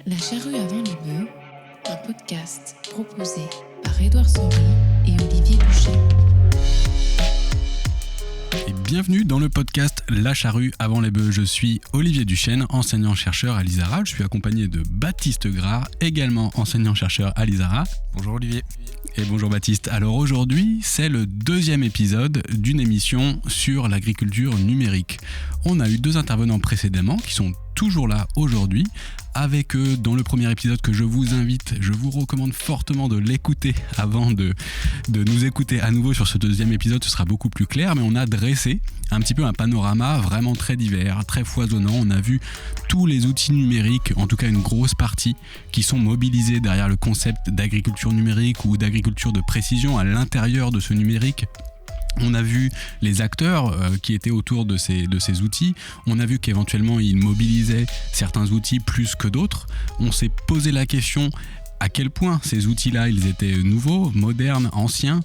La charrue avant les bœufs, un podcast proposé par Édouard Saury et Olivier Buchet. Et bienvenue dans le podcast La charrue avant les bœufs. Je suis Olivier Duchesne, enseignant-chercheur à l'ISARA. Je suis accompagné de Baptiste Gras, également enseignant-chercheur à l'ISARA. Bonjour Olivier. Et bonjour Baptiste. Alors aujourd'hui, c'est le deuxième épisode d'une émission sur l'agriculture numérique. On a eu 2 intervenants précédemment qui sont toujours là aujourd'hui. Avec eux, dans le premier épisode que je vous recommande fortement de l'écouter avant de nous écouter à nouveau sur ce deuxième épisode, ce sera beaucoup plus clair, mais on a dressé un petit peu un panorama vraiment très divers, très foisonnant. On a vu tous les outils numériques, en tout cas une grosse partie, qui sont mobilisés derrière le concept d'agriculture numérique ou d'agriculture de précision à l'intérieur de ce numérique. On a vu les acteurs qui étaient autour de ces outils. On a vu qu'éventuellement ils mobilisaient certains outils plus que d'autres. On s'est posé la question à quel point ces outils-là, ils étaient nouveaux, modernes, anciens,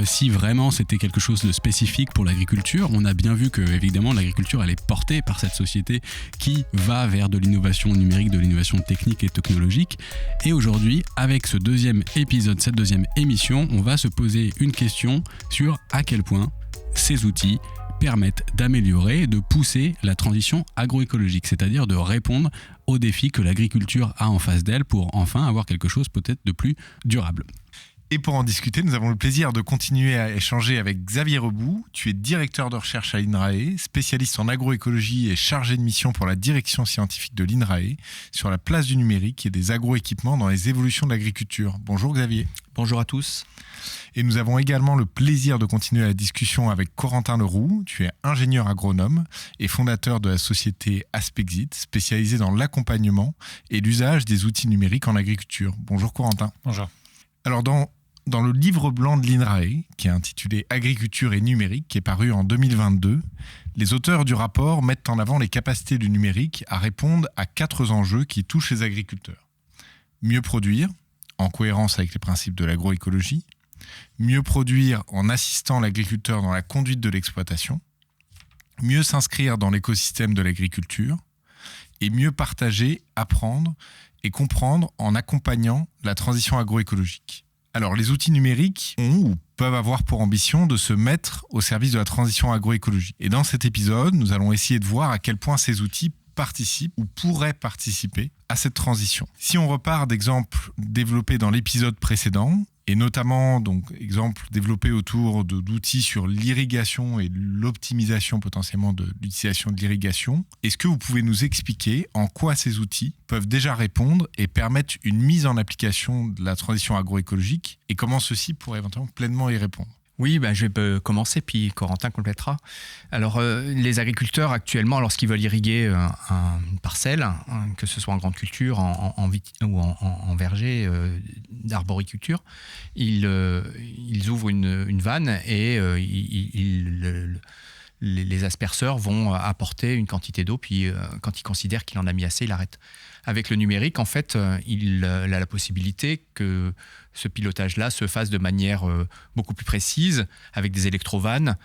si vraiment c'était quelque chose de spécifique pour l'agriculture. On a bien vu que, évidemment, l'agriculture, elle est portée par cette société qui va vers de l'innovation numérique, de l'innovation technique et technologique. Et aujourd'hui, avec ce deuxième épisode, cette deuxième émission, on va se poser une question sur à quel point ces outils permettent d'améliorer et de pousser la transition agroécologique, c'est-à-dire de répondre aux défis que l'agriculture a en face d'elle pour enfin avoir quelque chose peut-être de plus durable. Et pour en discuter, nous avons le plaisir de continuer à échanger avec Xavier Rebout. Tu es directeur de recherche à l'INRAE, spécialiste en agroécologie et chargé de mission pour la direction scientifique de l'INRAE sur la place du numérique et des agroéquipements dans les évolutions de l'agriculture. Bonjour Xavier. Bonjour à tous. Et nous avons également le plaisir de continuer la discussion avec Corentin Leroux. Tu es ingénieur agronome et fondateur de la société Aspexit, spécialisée dans l'accompagnement et l'usage des outils numériques en agriculture. Bonjour Corentin. Bonjour. Alors dans le livre blanc de l'INRAE, qui est intitulé Agriculture et numérique, qui est paru en 2022, les auteurs du rapport mettent en avant les capacités du numérique à répondre à 4 enjeux qui touchent les agriculteurs. Mieux produire, en cohérence avec les principes de l'agroécologie. Mieux produire en assistant l'agriculteur dans la conduite de l'exploitation. Mieux s'inscrire dans l'écosystème de l'agriculture. Et mieux partager, apprendre et comprendre en accompagnant la transition agroécologique. Alors, les outils numériques ont ou peuvent avoir pour ambition de se mettre au service de la transition agroécologique. Et dans cet épisode, nous allons essayer de voir à quel point ces outils participent ou pourraient participer à cette transition. Si on repart d'exemples développés dans l'épisode précédent, et notamment exemples développés autour d'outils sur l'irrigation et l'optimisation potentiellement de l'utilisation de l'irrigation, est-ce que vous pouvez nous expliquer en quoi ces outils peuvent déjà répondre et permettre une mise en application de la transition agroécologique et comment ceux-ci pourraient éventuellement pleinement y répondre ? Oui, je vais commencer, puis Corentin complétera. Alors, les agriculteurs actuellement, lorsqu'ils veulent irriguer une parcelle, que ce soit en grande culture ou en verger d'arboriculture, ils ouvrent une vanne et les asperceurs vont apporter une quantité d'eau, puis quand ils considèrent qu'il en a mis assez, il arrête. Avec le numérique, en fait, il a la possibilité que ce pilotage-là se fasse de manière beaucoup plus précise, avec des électrovannes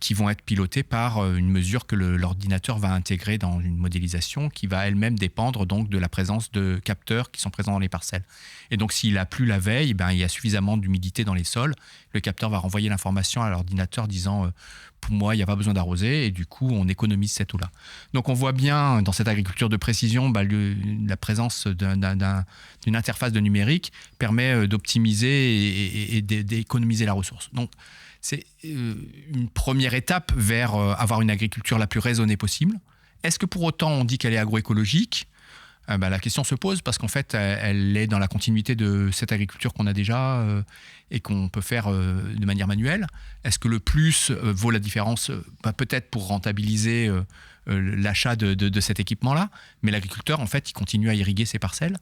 qui vont être pilotées par une mesure que l'ordinateur va intégrer dans une modélisation qui va elle-même dépendre donc de la présence de capteurs qui sont présents dans les parcelles. Et donc, s'il a plu la veille, il y a suffisamment d'humidité dans les sols. Le capteur va renvoyer l'information à l'ordinateur disant pour moi, il n'y a pas besoin d'arroser, et du coup, on économise cette eau-là. Donc, on voit bien dans cette agriculture de précision, la présence d'une interface de numérique permet d'optimiser et d'économiser la ressource. Donc, c'est une première étape vers avoir une agriculture la plus raisonnée possible. Est-ce que pour autant, on dit qu'elle est agroécologique ? La question se pose parce qu'en fait, elle est dans la continuité de cette agriculture qu'on a déjà et qu'on peut faire de manière manuelle. Est-ce que le plus vaut la différence ? Peut-être pour rentabiliser l'achat de cet équipement-là, mais l'agriculteur, en fait, il continue à irriguer ses parcelles.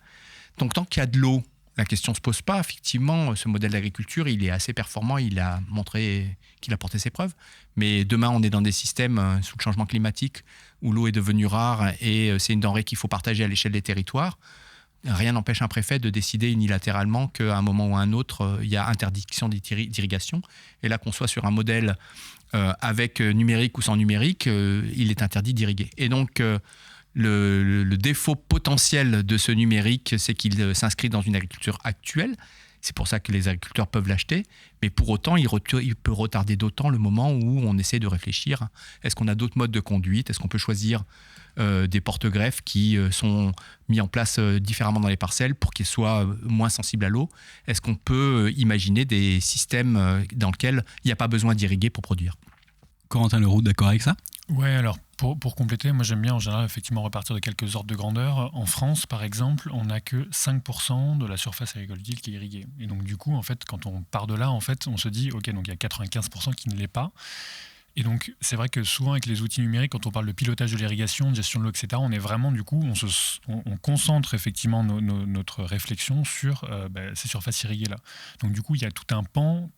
Donc, tant qu'il y a de l'eau, la question ne se pose pas. Effectivement, ce modèle d'agriculture, il est assez performant. Il a montré qu'il a porté ses preuves. Mais demain, on est dans des systèmes sous le changement climatique où l'eau est devenue rare et c'est une denrée qu'il faut partager à l'échelle des territoires. Rien n'empêche un préfet de décider unilatéralement qu'à un moment ou à un autre, il y a interdiction d'irrigation. Et là, qu'on soit sur un modèle avec numérique ou sans numérique, il est interdit d'irriguer. Et donc, Le défaut potentiel de ce numérique, c'est qu'il s'inscrit dans une agriculture actuelle. C'est pour ça que les agriculteurs peuvent l'acheter. Mais pour autant, il peut retarder d'autant le moment où on essaie de réfléchir. Est-ce qu'on a d'autres modes de conduite ? Est-ce qu'on peut choisir des porte-greffes qui sont mis en place différemment dans les parcelles pour qu'ils soient moins sensibles à l'eau ? Est-ce qu'on peut imaginer des systèmes dans lesquels il n'y a pas besoin d'irriguer pour produire ? Corentin Leroux, d'accord avec ça ? Ouais, alors pour compléter, moi j'aime bien en général effectivement repartir de quelques ordres de grandeur. En France, par exemple, on n'a que 5% de la surface agricole utile qui est irriguée. Et donc du coup, en fait, quand on part de là, en fait, on se dit, ok, donc il y a 95% qui ne l'est pas. Et donc, c'est vrai que souvent, avec les outils numériques, quand on parle de pilotage de l'irrigation, de gestion de l'eau, etc., on est vraiment, du coup, on concentre effectivement notre réflexion sur ces surfaces irriguées-là. Donc, du coup, il y a tout un pan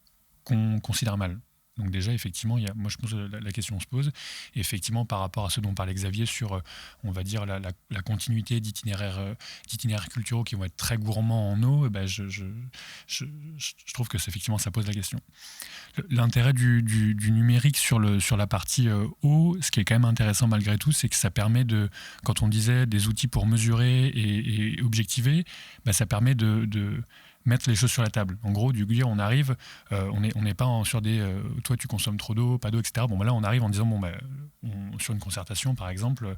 qu'on considère mal. Donc déjà, effectivement, moi je pense que la question se pose. Et effectivement, par rapport à ce dont parlait Xavier sur, on va dire, la continuité d'itinéraires culturaux qui vont être très gourmands en eau, je trouve que effectivement, ça pose la question. L'intérêt du numérique sur la partie eau, ce qui est quand même intéressant malgré tout, c'est que ça permet quand on disait des outils pour mesurer et objectiver, ça permet de mettre les choses sur la table. En gros, on arrive, on n'est pas sur des toi tu consommes trop d'eau, pas d'eau, etc. Bon, là on arrive en disant sur une concertation par exemple,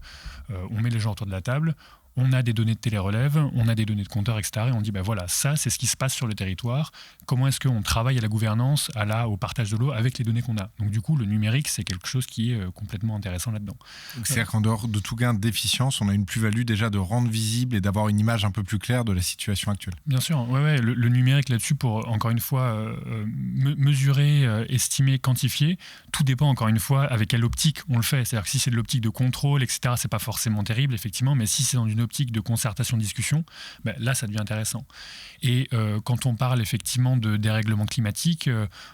on met les gens autour de la table, on a des données de télérelève, on a des données de compteurs, etc. Et on dit, voilà, ça, c'est ce qui se passe sur le territoire. Comment est-ce qu'on travaille à la gouvernance, au partage de l'eau avec les données qu'on a ? Donc, du coup, le numérique, c'est quelque chose qui est complètement intéressant là-dedans. C'est-à-dire qu'en dehors de tout gain d'efficience, on a une plus-value déjà de rendre visible et d'avoir une image un peu plus claire de la situation actuelle. Bien sûr, ouais, le numérique là-dessus, pour, encore une fois, mesurer, estimer, quantifier, tout dépend, encore une fois, avec quelle optique on le fait. C'est-à-dire que si c'est de l'optique de contrôle, etc., c'est pas forcément terrible, effectivement, mais si c'est dans une optique de concertation, discussion, là, ça devient intéressant. Et quand on parle effectivement de dérèglement climatique,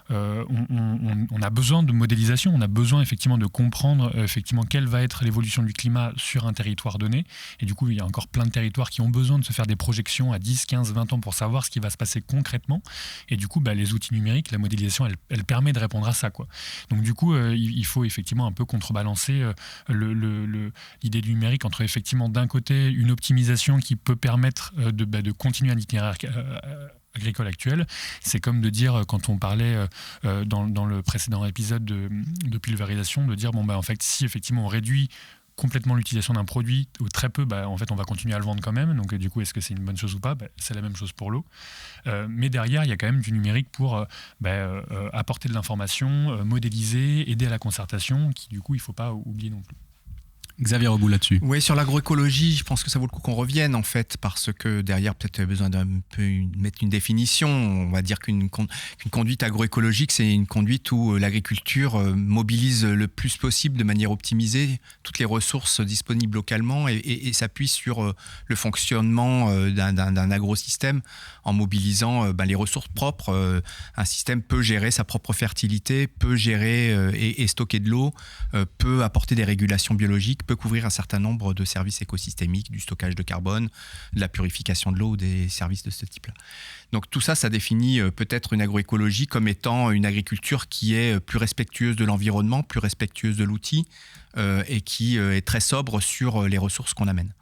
on a besoin de modélisation, on a besoin effectivement de comprendre effectivement quelle va être l'évolution du climat sur un territoire donné. Et du coup, il y a encore plein de territoires qui ont besoin de se faire des projections à 10, 15, 20 ans pour savoir ce qui va se passer concrètement. Et du coup, les outils numériques, la modélisation, elle permet de répondre à ça, quoi. Donc du coup, il faut effectivement un peu contrebalancer l'idée du numérique entre effectivement d'un côté une optimisation qui peut permettre de continuer un itinéraire agricole actuel. C'est comme de dire, quand on parlait dans le précédent épisode de pulvérisation, de dire en fait, si effectivement on réduit complètement l'utilisation d'un produit ou très peu, en fait on va continuer à le vendre quand même. Donc du coup, est-ce que c'est une bonne chose ou pas ? C'est la même chose pour l'eau. Mais derrière, il y a quand même du numérique pour apporter de l'information, modéliser, aider à la concertation, qui du coup il ne faut pas oublier non plus. Xavier Rebout là-dessus. Oui, sur l'agroécologie, je pense que ça vaut le coup qu'on revienne en fait, parce que derrière peut-être besoin d'un peu mettre une définition. On va dire qu'une conduite agroécologique, c'est une conduite où l'agriculture mobilise le plus possible de manière optimisée toutes les ressources disponibles localement et s'appuie sur le fonctionnement d'un agrosystème en mobilisant les ressources propres. Un système peut gérer sa propre fertilité, peut gérer et stocker de l'eau, peut apporter des régulations biologiques, peut couvrir un certain nombre de services écosystémiques, du stockage de carbone, de la purification de l'eau, des services de ce type-là. Donc tout ça, ça définit peut-être une agroécologie comme étant une agriculture qui est plus respectueuse de l'environnement, plus respectueuse de l'outil et qui est très sobre sur les ressources qu'on amène.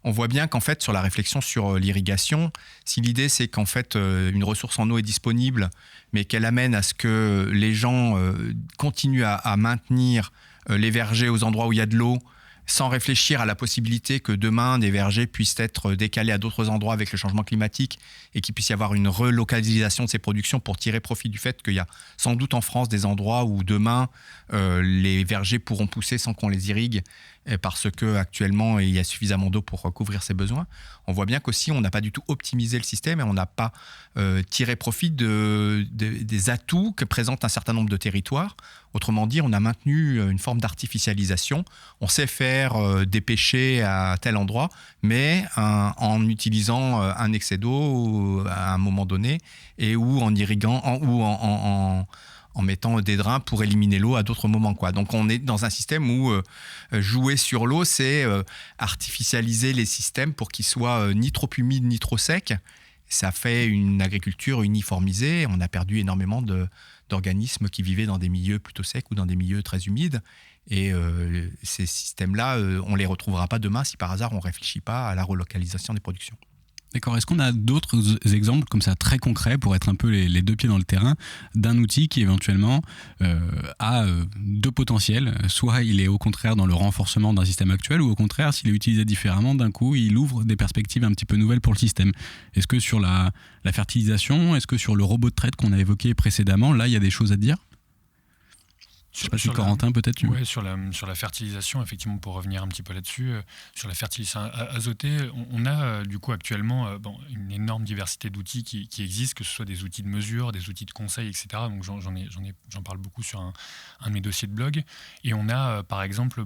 On voit bien qu'en fait, sur la réflexion sur l'irrigation, si l'idée c'est qu'en fait une ressource en eau est disponible, mais qu'elle amène à ce que les gens continuent à maintenir les vergers aux endroits où il y a de l'eau, sans réfléchir à la possibilité que demain des vergers puissent être décalés à d'autres endroits avec le changement climatique et qu'il puisse y avoir une relocalisation de ces productions pour tirer profit du fait qu'il y a sans doute en France des endroits où demain les vergers pourront pousser sans qu'on les irrigue parce qu'actuellement il y a suffisamment d'eau pour couvrir ces besoins. On voit bien qu'aussi on n'a pas du tout optimisé le système et on n'a pas tiré profit des atouts que présente un certain nombre de territoires. Autrement dit, on a maintenu une forme d'artificialisation. On sait faire des pêchers à tel endroit, mais en utilisant un excès d'eau à un moment donné et ou en irriguant en mettant des drains pour éliminer l'eau à d'autres moments, quoi. Donc on est dans un système où jouer sur l'eau, c'est artificialiser les systèmes pour qu'ils soient ni trop humides ni trop secs. Ça fait une agriculture uniformisée. On a perdu énormément d'organismes qui vivaient dans des milieux plutôt secs ou dans des milieux très humides. Et ces systèmes-là, on ne les retrouvera pas demain si par hasard on ne réfléchit pas à la relocalisation des productions. D'accord. Est-ce qu'on a d'autres exemples comme ça très concrets pour être un peu les deux pieds dans le terrain d'un outil qui éventuellement a deux potentiels, soit il est au contraire dans le renforcement d'un système actuel ou au contraire s'il est utilisé différemment d'un coup il ouvre des perspectives un petit peu nouvelles pour le système. Est-ce que sur la fertilisation, est-ce que sur le robot de traite qu'on a évoqué précédemment, là il y a des choses à dire? Je sais pas si Corentin peut-être tu... Ouais, sur la fertilisation, effectivement, pour revenir un petit peu là-dessus, sur la fertilisation azotée, on a du coup actuellement une énorme diversité d'outils qui existent, que ce soit des outils de mesure, des outils de conseil, etc. Donc j'en parle beaucoup sur un de mes dossiers de blog. Et on a par exemple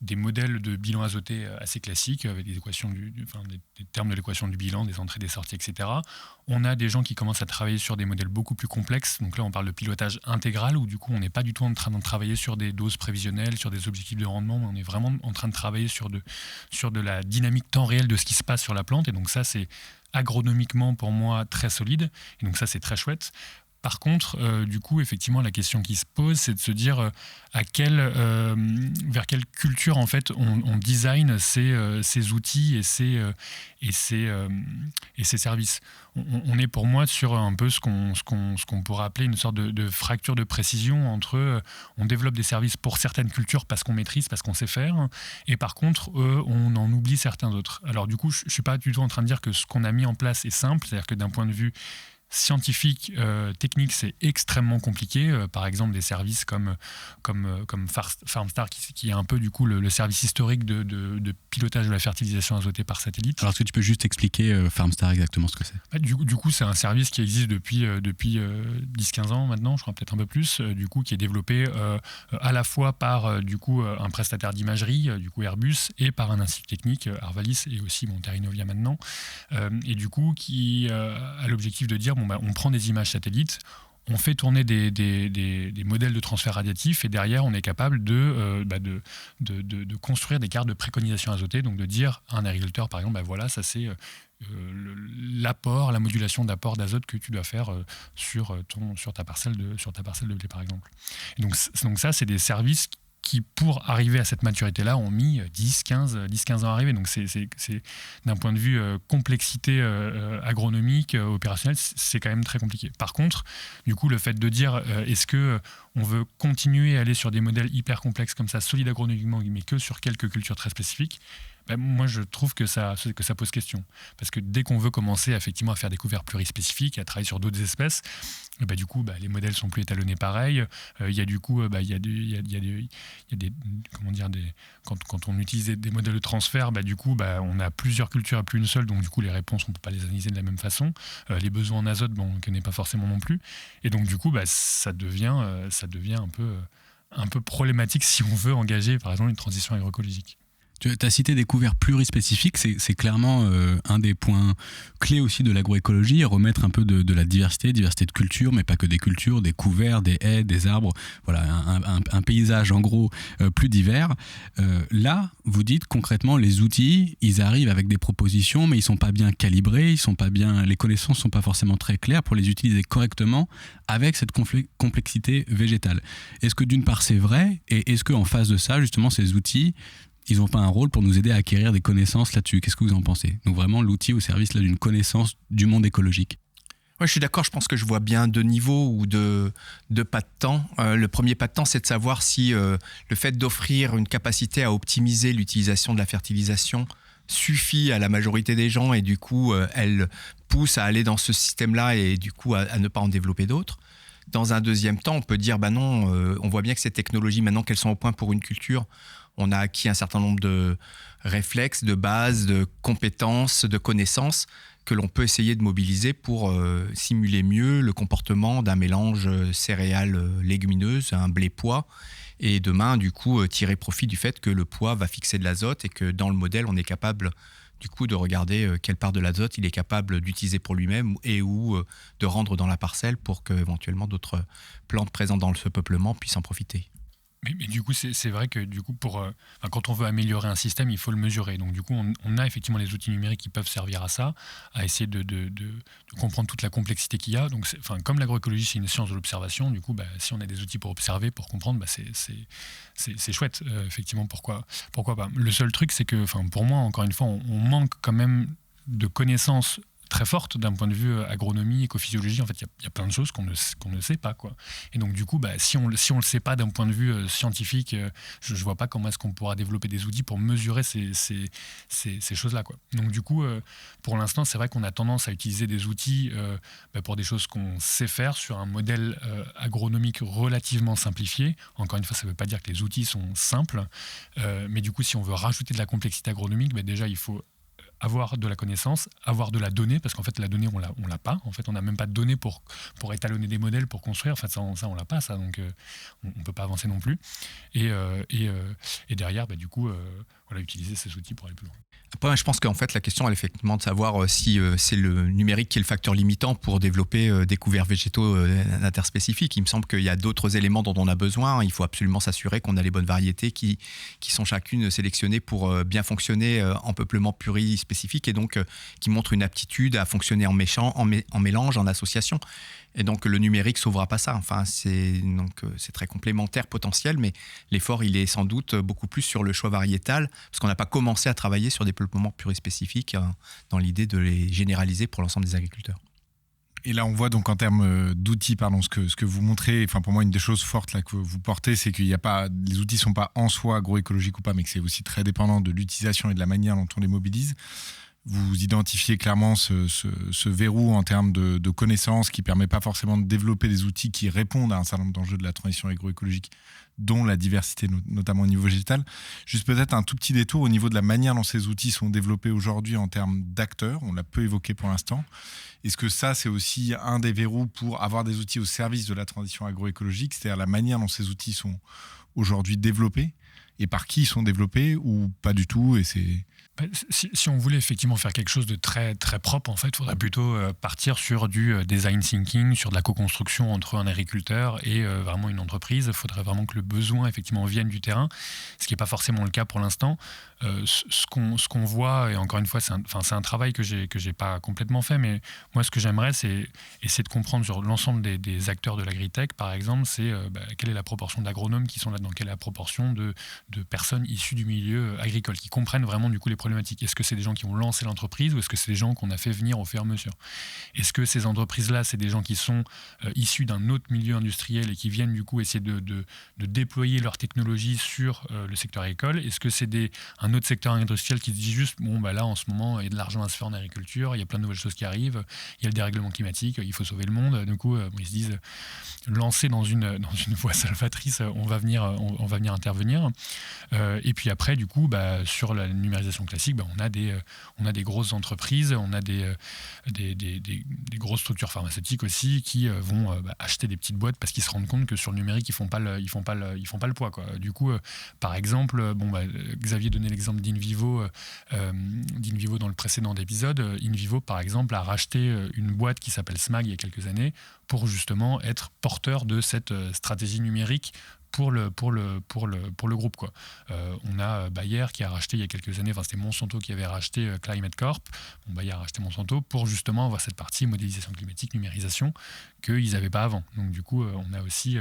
des modèles de bilan azoté assez classiques avec des équations des termes de l'équation du bilan, des entrées, des sorties, etc. On a des gens qui commencent à travailler sur des modèles beaucoup plus complexes. Donc là, on parle de pilotage intégral où du coup, on n'est pas du tout en train de travailler sur des doses prévisionnelles, sur des objectifs de rendement, mais on est vraiment en train de travailler sur de la dynamique temps réel de ce qui se passe sur la plante. Et donc ça, c'est agronomiquement pour moi très solide. Et donc ça, c'est très chouette. Par contre, du coup, effectivement, la question qui se pose, c'est de se dire vers quelle culture en fait on design ces outils et ces services. On est pour moi sur un peu ce qu'on pourrait appeler une sorte de fracture de précision entre on développe des services pour certaines cultures parce qu'on maîtrise, parce qu'on sait faire, et par contre, on en oublie certains autres. Alors du coup, je ne suis pas du tout en train de dire que ce qu'on a mis en place est simple, c'est-à-dire que d'un point de vue scientifique, technique, c'est extrêmement compliqué. Par exemple, des services comme FarmStar, qui est un peu du coup le service historique de pilotage de la fertilisation azotée par satellite. Alors, est-ce que tu peux juste expliquer FarmStar exactement ce que c'est? Du coup, c'est un service qui existe depuis 10-15 ans maintenant, je crois peut-être un peu plus, du coup, qui est développé à la fois par du coup un prestataire d'imagerie, du coup Airbus, et par un institut technique, Arvalis, et aussi Terrinovia maintenant, et du coup qui a l'objectif de dire on prend des images satellites, on fait tourner des modèles de transfert radiatif et derrière on est capable de construire des cartes de préconisation azotée, donc de dire à un agriculteur par exemple voilà, ça c'est la modulation d'apport d'azote que tu dois faire sur ta parcelle de blé par exemple. Et donc ça c'est des services qui, pour arriver à cette maturité-là, ont mis 10-15 ans à arriver. Donc c'est d'un point de vue complexité agronomique, opérationnelle, c'est quand même très compliqué. Par contre, du coup, le fait de dire est-ce que on veut continuer à aller sur des modèles hyper complexes comme ça, solides agronomiquement, mais que sur quelques cultures très spécifiques, moi, je trouve que ça pose question. Parce que dès qu'on veut commencer effectivement à faire des couverts plurispécifiques, à travailler sur d'autres espèces, du coup, les modèles sont plus étalonnés pareil. Il y a du coup, quand on utilise des modèles de transfert, du coup, on a plusieurs cultures et plus une seule, donc du coup, les réponses, on ne peut pas les analyser de la même façon. Les besoins en azote, on ne connaît pas forcément non plus. Et donc, du coup, ça devient un peu problématique si on veut engager, par exemple, une transition agroécologique. Tu as cité des couverts plurispécifiques, c'est clairement un des points clés aussi de l'agroécologie, remettre un peu de la diversité de cultures, mais pas que des cultures, des couverts, des haies, des arbres, voilà, un paysage en gros plus divers. Là, vous dites concrètement, les outils, ils arrivent avec des propositions, mais ils sont pas bien calibrés, les connaissances sont pas forcément très claires pour les utiliser correctement avec cette complexité végétale. Est-ce que d'une part c'est vrai, et est-ce qu'en face de ça, justement, ces outils, ils n'ont pas un rôle pour nous aider à acquérir des connaissances là-dessus? Qu'est-ce que vous en pensez? Donc vraiment l'outil au service là, d'une connaissance du monde écologique. Ouais, je suis d'accord, je pense que je vois bien deux niveaux ou deux pas de temps. Le premier pas de temps, c'est de savoir si le fait d'offrir une capacité à optimiser l'utilisation de la fertilisation suffit à la majorité des gens et du coup, elle pousse à aller dans ce système-là et du coup à ne pas en développer d'autres. Dans un deuxième temps, on peut dire non, on voit bien que ces technologies, maintenant qu'elles sont au point pour une culture, on a acquis un certain nombre de réflexes, de bases, de compétences, de connaissances que l'on peut essayer de mobiliser pour simuler mieux le comportement d'un mélange céréales légumineuses, un blé-pois, et demain, du coup, tirer profit du fait que le pois va fixer de l'azote et que dans le modèle, on est capable du coup de regarder quelle part de l'azote il est capable d'utiliser pour lui-même et ou de rendre dans la parcelle pour que éventuellement d'autres plantes présentes dans ce peuplement puissent en profiter. Mais du coup, c'est vrai que du coup, quand on veut améliorer un système, il faut le mesurer. Donc du coup, on a effectivement les outils numériques qui peuvent servir à ça, à essayer de comprendre toute la complexité qu'il y a. Donc, comme l'agroécologie, c'est une science de l'observation, du coup, si on a des outils pour observer, pour comprendre, c'est chouette. Effectivement, pourquoi pas. Le seul truc, c'est que, pour moi, encore une fois, on manque quand même de connaissances très forte d'un point de vue agronomie, écophysiologie. En fait, il y a plein de choses qu'on ne sait pas, quoi. Et donc, du coup, si on le sait pas d'un point de vue scientifique, je vois pas comment est-ce qu'on pourra développer des outils pour mesurer ces choses-là, quoi. Donc, du coup, pour l'instant, c'est vrai qu'on a tendance à utiliser des outils pour des choses qu'on sait faire sur un modèle agronomique relativement simplifié. Encore une fois, ça ne veut pas dire que les outils sont simples, mais du coup, si on veut rajouter de la complexité agronomique, déjà, il faut avoir de la connaissance, avoir de la donnée, parce qu'en fait, la donnée, on l'a pas. En fait, on n'a même pas de données pour étalonner des modèles, pour construire. En fait, ça on l'a pas, ça. Donc, on ne peut pas avancer non plus. Et derrière, du coup, utiliser ces outils pour aller plus loin. Après, je pense qu'en fait, la question, elle est effectivement de savoir si c'est le numérique qui est le facteur limitant pour développer des couverts végétaux interspécifiques. Il me semble qu'il y a d'autres éléments dont on a besoin. Il faut absolument s'assurer qu'on a les bonnes variétés qui sont chacune sélectionnées pour bien fonctionner en peuplement plurispécifique et donc qui montrent une aptitude à fonctionner en mélange, en association. Et donc, le numérique ne sauvera pas ça. Enfin, c'est très complémentaire potentiel, mais l'effort, il est sans doute beaucoup plus sur le choix variétal, parce qu'on n'a pas commencé à travailler sur des peuplements plurispécifiques dans l'idée de les généraliser pour l'ensemble des agriculteurs. Et là, on voit donc en termes d'outils, ce que vous montrez, pour moi, une des choses fortes là, que vous portez, c'est qu'il y a pas, les outils ne sont pas en soi agroécologiques ou pas, mais que c'est aussi très dépendant de l'utilisation et de la manière dont on les mobilise. Vous identifiez clairement ce verrou en termes de connaissances qui ne permet pas forcément de développer des outils qui répondent à un certain nombre d'enjeux de la transition agroécologique, dont la diversité, notamment au niveau végétal. Juste peut-être un tout petit détour au niveau de la manière dont ces outils sont développés aujourd'hui en termes d'acteurs. On l'a peu évoqué pour l'instant. Est-ce que ça, c'est aussi un des verrous pour avoir des outils au service de la transition agroécologique, c'est-à-dire la manière dont ces outils sont aujourd'hui développés et par qui ils sont développés ou pas du tout et c'est... Si on voulait effectivement faire quelque chose de très, très propre, en fait, il faudrait plutôt partir sur du design thinking, sur de la co-construction entre un agriculteur et vraiment une entreprise. Il faudrait vraiment que le besoin effectivement vienne du terrain, ce qui n'est pas forcément le cas pour l'instant. Ce qu'on voit, et encore une fois, c'est un travail que j'ai pas complètement fait, mais moi, ce que j'aimerais, c'est essayer de comprendre sur l'ensemble des acteurs de l'agritech, par exemple, c'est quelle est la proportion d'agronomes qui sont là-dedans, quelle est la proportion de personnes issues du milieu agricole, qui comprennent vraiment du coup les problématiques. Est-ce que c'est des gens qui ont lancé l'entreprise ou est-ce que c'est des gens qu'on a fait venir au fur et à mesure? Est-ce que ces entreprises-là, c'est des gens qui sont issus d'un autre milieu industriel et qui viennent du coup essayer de déployer leur technologie sur le secteur agricole? Est-ce que c'est un autre secteur industriel qui se dit juste, là en ce moment, il y a de l'argent à se faire en agriculture, il y a plein de nouvelles choses qui arrivent, il y a le dérèglement climatique, il faut sauver le monde. Du coup, ils se disent, lancer dans une voie salvatrice, on va venir intervenir. Et puis après, du coup, sur la numérisation classique, on a des grosses entreprises, on a des grosses structures pharmaceutiques aussi qui vont acheter des petites boîtes parce qu'ils se rendent compte que sur le numérique ils font pas le poids, quoi. Du coup, par exemple, Xavier donnait l'exemple d'Invivo dans le précédent épisode. Invivo, par exemple, a racheté une boîte qui s'appelle Smag il y a quelques années pour justement être porteur de cette stratégie numérique pour le groupe, quoi. On a Bayer qui a racheté il y a quelques années, c'était Monsanto qui avait racheté Climate Corp. Bayer a racheté Monsanto pour justement avoir cette partie modélisation climatique, numérisation qu'ils n'avaient pas avant. Donc du coup, on a aussi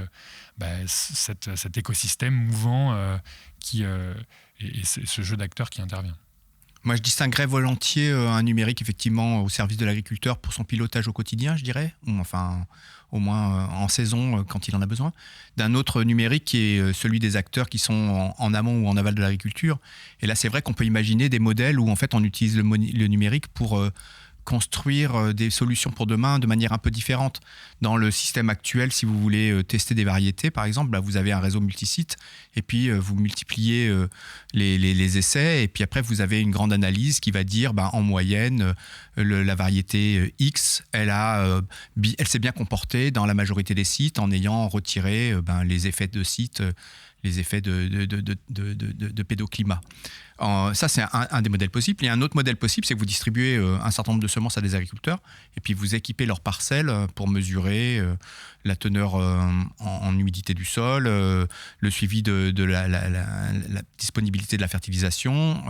cet écosystème mouvant et ce jeu d'acteurs qui intervient. Moi, je distinguerais volontiers un numérique effectivement au service de l'agriculteur pour son pilotage au quotidien, je dirais, ou enfin au moins en saison quand il en a besoin, d'un autre numérique qui est celui des acteurs qui sont en amont ou en aval de l'agriculture. Et là, c'est vrai qu'on peut imaginer des modèles où en fait on utilise le numérique pour construire des solutions pour demain de manière un peu différente. Dans le système actuel, si vous voulez tester des variétés, par exemple, vous avez un réseau multisite et puis vous multipliez les essais et puis après vous avez une grande analyse qui va dire en moyenne la variété X, elle s'est bien comportée dans la majorité des sites en ayant retiré les effets de site les effets de pédoclimat. Ça, c'est un des modèles possibles. Il y a un autre modèle possible, c'est que vous distribuez un certain nombre de semences à des agriculteurs et puis vous équipez leurs parcelles pour mesurer la teneur en humidité du sol, le suivi de la disponibilité de la fertilisation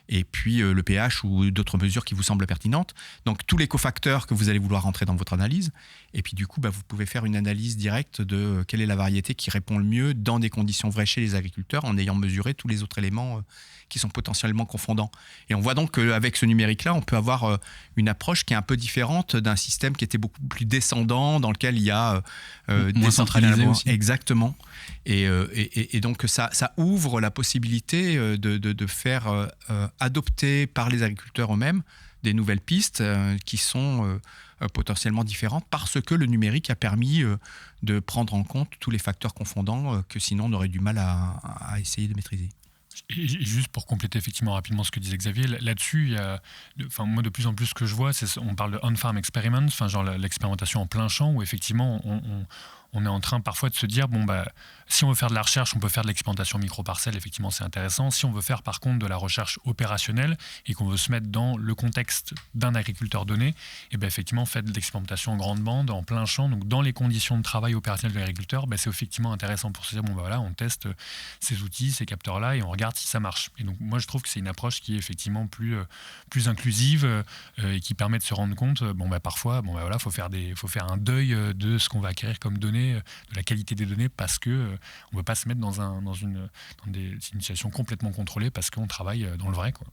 et puis le pH ou d'autres mesures qui vous semblent pertinentes. Donc, tous les cofacteurs que vous allez vouloir rentrer dans votre analyse. Et puis, du coup, vous pouvez faire une analyse directe de quelle est la variété qui répond le mieux dans des conditions vraies chez les agriculteurs en ayant mesuré tous les autres éléments qui sont potentiellement confondants. Et on voit donc qu'avec ce numérique-là, on peut avoir une approche qui est un peu différente d'un système qui était beaucoup plus descendant, dans lequel il y a moins centralisé aussi. Exactement. Et donc, ça ouvre la possibilité de faire adopter par les agriculteurs eux-mêmes des nouvelles pistes qui sont potentiellement différentes parce que le numérique a permis de prendre en compte tous les facteurs confondants que sinon on aurait du mal à essayer de maîtriser. Et juste pour compléter effectivement rapidement ce que disait Xavier, là-dessus, il y a, moi de plus en plus ce que je vois, on parle de on-farm experiment, genre l'expérimentation en plein champ, où effectivement on est en train parfois de se dire, si on veut faire de la recherche, on peut faire de l'expérimentation micro-parcelle, effectivement c'est intéressant. Si on veut faire par contre de la recherche opérationnelle et qu'on veut se mettre dans le contexte d'un agriculteur donné, et effectivement faites de l'expérimentation en grande bande, en plein champ, donc dans les conditions de travail opérationnel de l'agriculteur, c'est effectivement intéressant pour se dire, on teste ces outils, ces capteurs-là et on regarde si ça marche. Et donc moi je trouve que c'est une approche qui est effectivement plus inclusive et qui permet de se rendre compte, parfois, faut faire un deuil de ce qu'on va acquérir comme données, de la qualité des données, parce que on ne peut pas se mettre dans une situation complètement contrôlée parce qu'on travaille dans le vrai, quoi.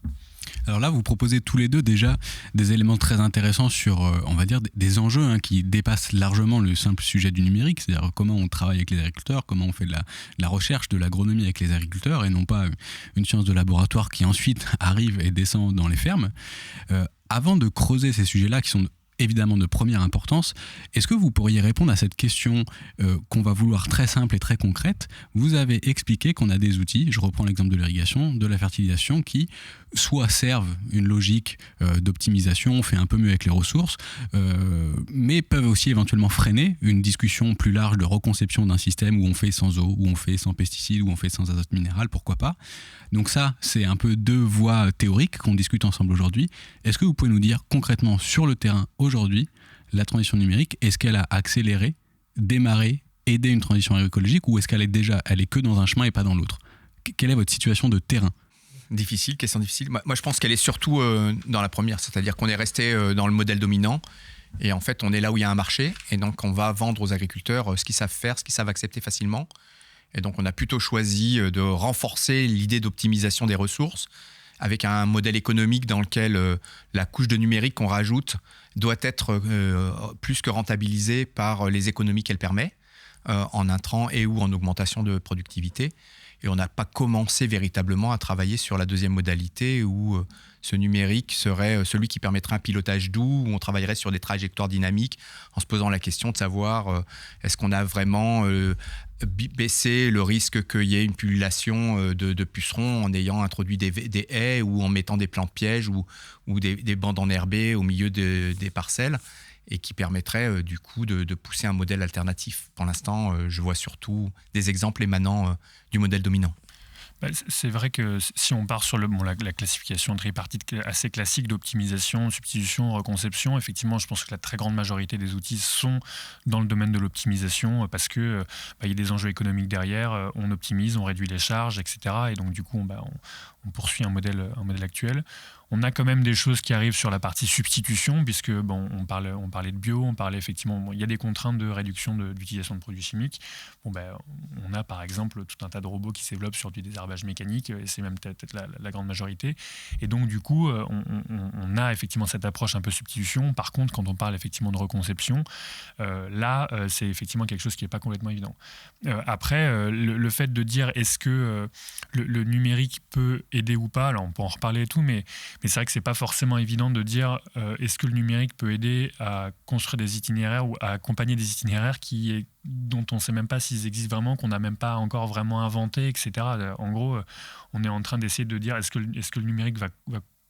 Alors là, vous proposez tous les deux déjà des éléments très intéressants sur, on va dire, des enjeux qui dépassent largement le simple sujet du numérique, c'est-à-dire comment on travaille avec les agriculteurs, comment on fait de la recherche, de l'agronomie avec les agriculteurs, et non pas une science de laboratoire qui ensuite arrive et descend dans les fermes. Avant de creuser ces sujets-là, qui sont évidemment de première importance, est-ce que vous pourriez répondre à cette question qu'on va vouloir très simple et très concrète? Vous avez expliqué qu'on a des outils, je reprends l'exemple de l'irrigation, de la fertilisation, qui soit servent une logique d'optimisation, on fait un peu mieux avec les ressources, mais peuvent aussi éventuellement freiner une discussion plus large de reconception d'un système où on fait sans eau, où on fait sans pesticides, où on fait sans azote minéral, pourquoi pas. Donc ça, c'est un peu deux voies théoriques qu'on discute ensemble aujourd'hui. Est-ce que vous pouvez nous dire concrètement sur le terrain aujourd'hui, la transition numérique, est-ce qu'elle a accéléré, démarré, aidé une transition agroécologique, ou est-ce qu'elle est que dans un chemin et pas dans l'autre? Quelle est votre situation de terrain? Difficile, question difficile. Moi, je pense qu'elle est surtout dans la première, c'est-à-dire qu'on est resté dans le modèle dominant et en fait, on est là où il y a un marché et donc on va vendre aux agriculteurs ce qu'ils savent faire, ce qu'ils savent accepter facilement. Et donc, on a plutôt choisi de renforcer l'idée d'optimisation des ressources avec un modèle économique dans lequel la couche de numérique qu'on rajoute doit être plus que rentabilisée par les économies qu'elle permet en intrants et ou en augmentation de productivité. Et on n'a pas commencé véritablement à travailler sur la deuxième modalité où ce numérique serait celui qui permettrait un pilotage doux, où on travaillerait sur des trajectoires dynamiques en se posant la question de savoir est-ce qu'on a vraiment baissé le risque qu'il y ait une pullulation de pucerons en ayant introduit des haies ou en mettant des plantes pièges ou des bandes enherbées au milieu des parcelles, et qui permettrait du coup de pousser un modèle alternatif. Pour l'instant, je vois surtout des exemples émanant du modèle dominant. C'est vrai que si on part sur la classification tripartite assez classique d'optimisation, substitution, reconception, effectivement, je pense que la très grande majorité des outils sont dans le domaine de l'optimisation parce que y a des enjeux économiques derrière, on optimise, on réduit les charges, etc. Et donc du coup, on poursuit un modèle actuel. On a quand même des choses qui arrivent sur la partie substitution, puisque on parlait de bio, on parlait effectivement, il y a des contraintes de réduction d'utilisation de produits chimiques. On a par exemple tout un tas de robots qui se développent sur du désherbage mécanique, et c'est même peut-être la grande majorité. Et donc du coup, on a effectivement cette approche un peu substitution. Par contre, quand on parle effectivement de reconception, là, c'est effectivement quelque chose qui n'est pas complètement évident. Après, le fait de dire est-ce que le numérique peut aider ou pas, alors on peut en reparler et tout, mais c'est vrai que c'est pas forcément évident de dire est-ce que le numérique peut aider à construire des itinéraires ou à accompagner des itinéraires dont on ne sait même pas s'ils existent vraiment, qu'on n'a même pas encore vraiment inventé, etc. En gros, on est en train d'essayer de dire est-ce que le numérique va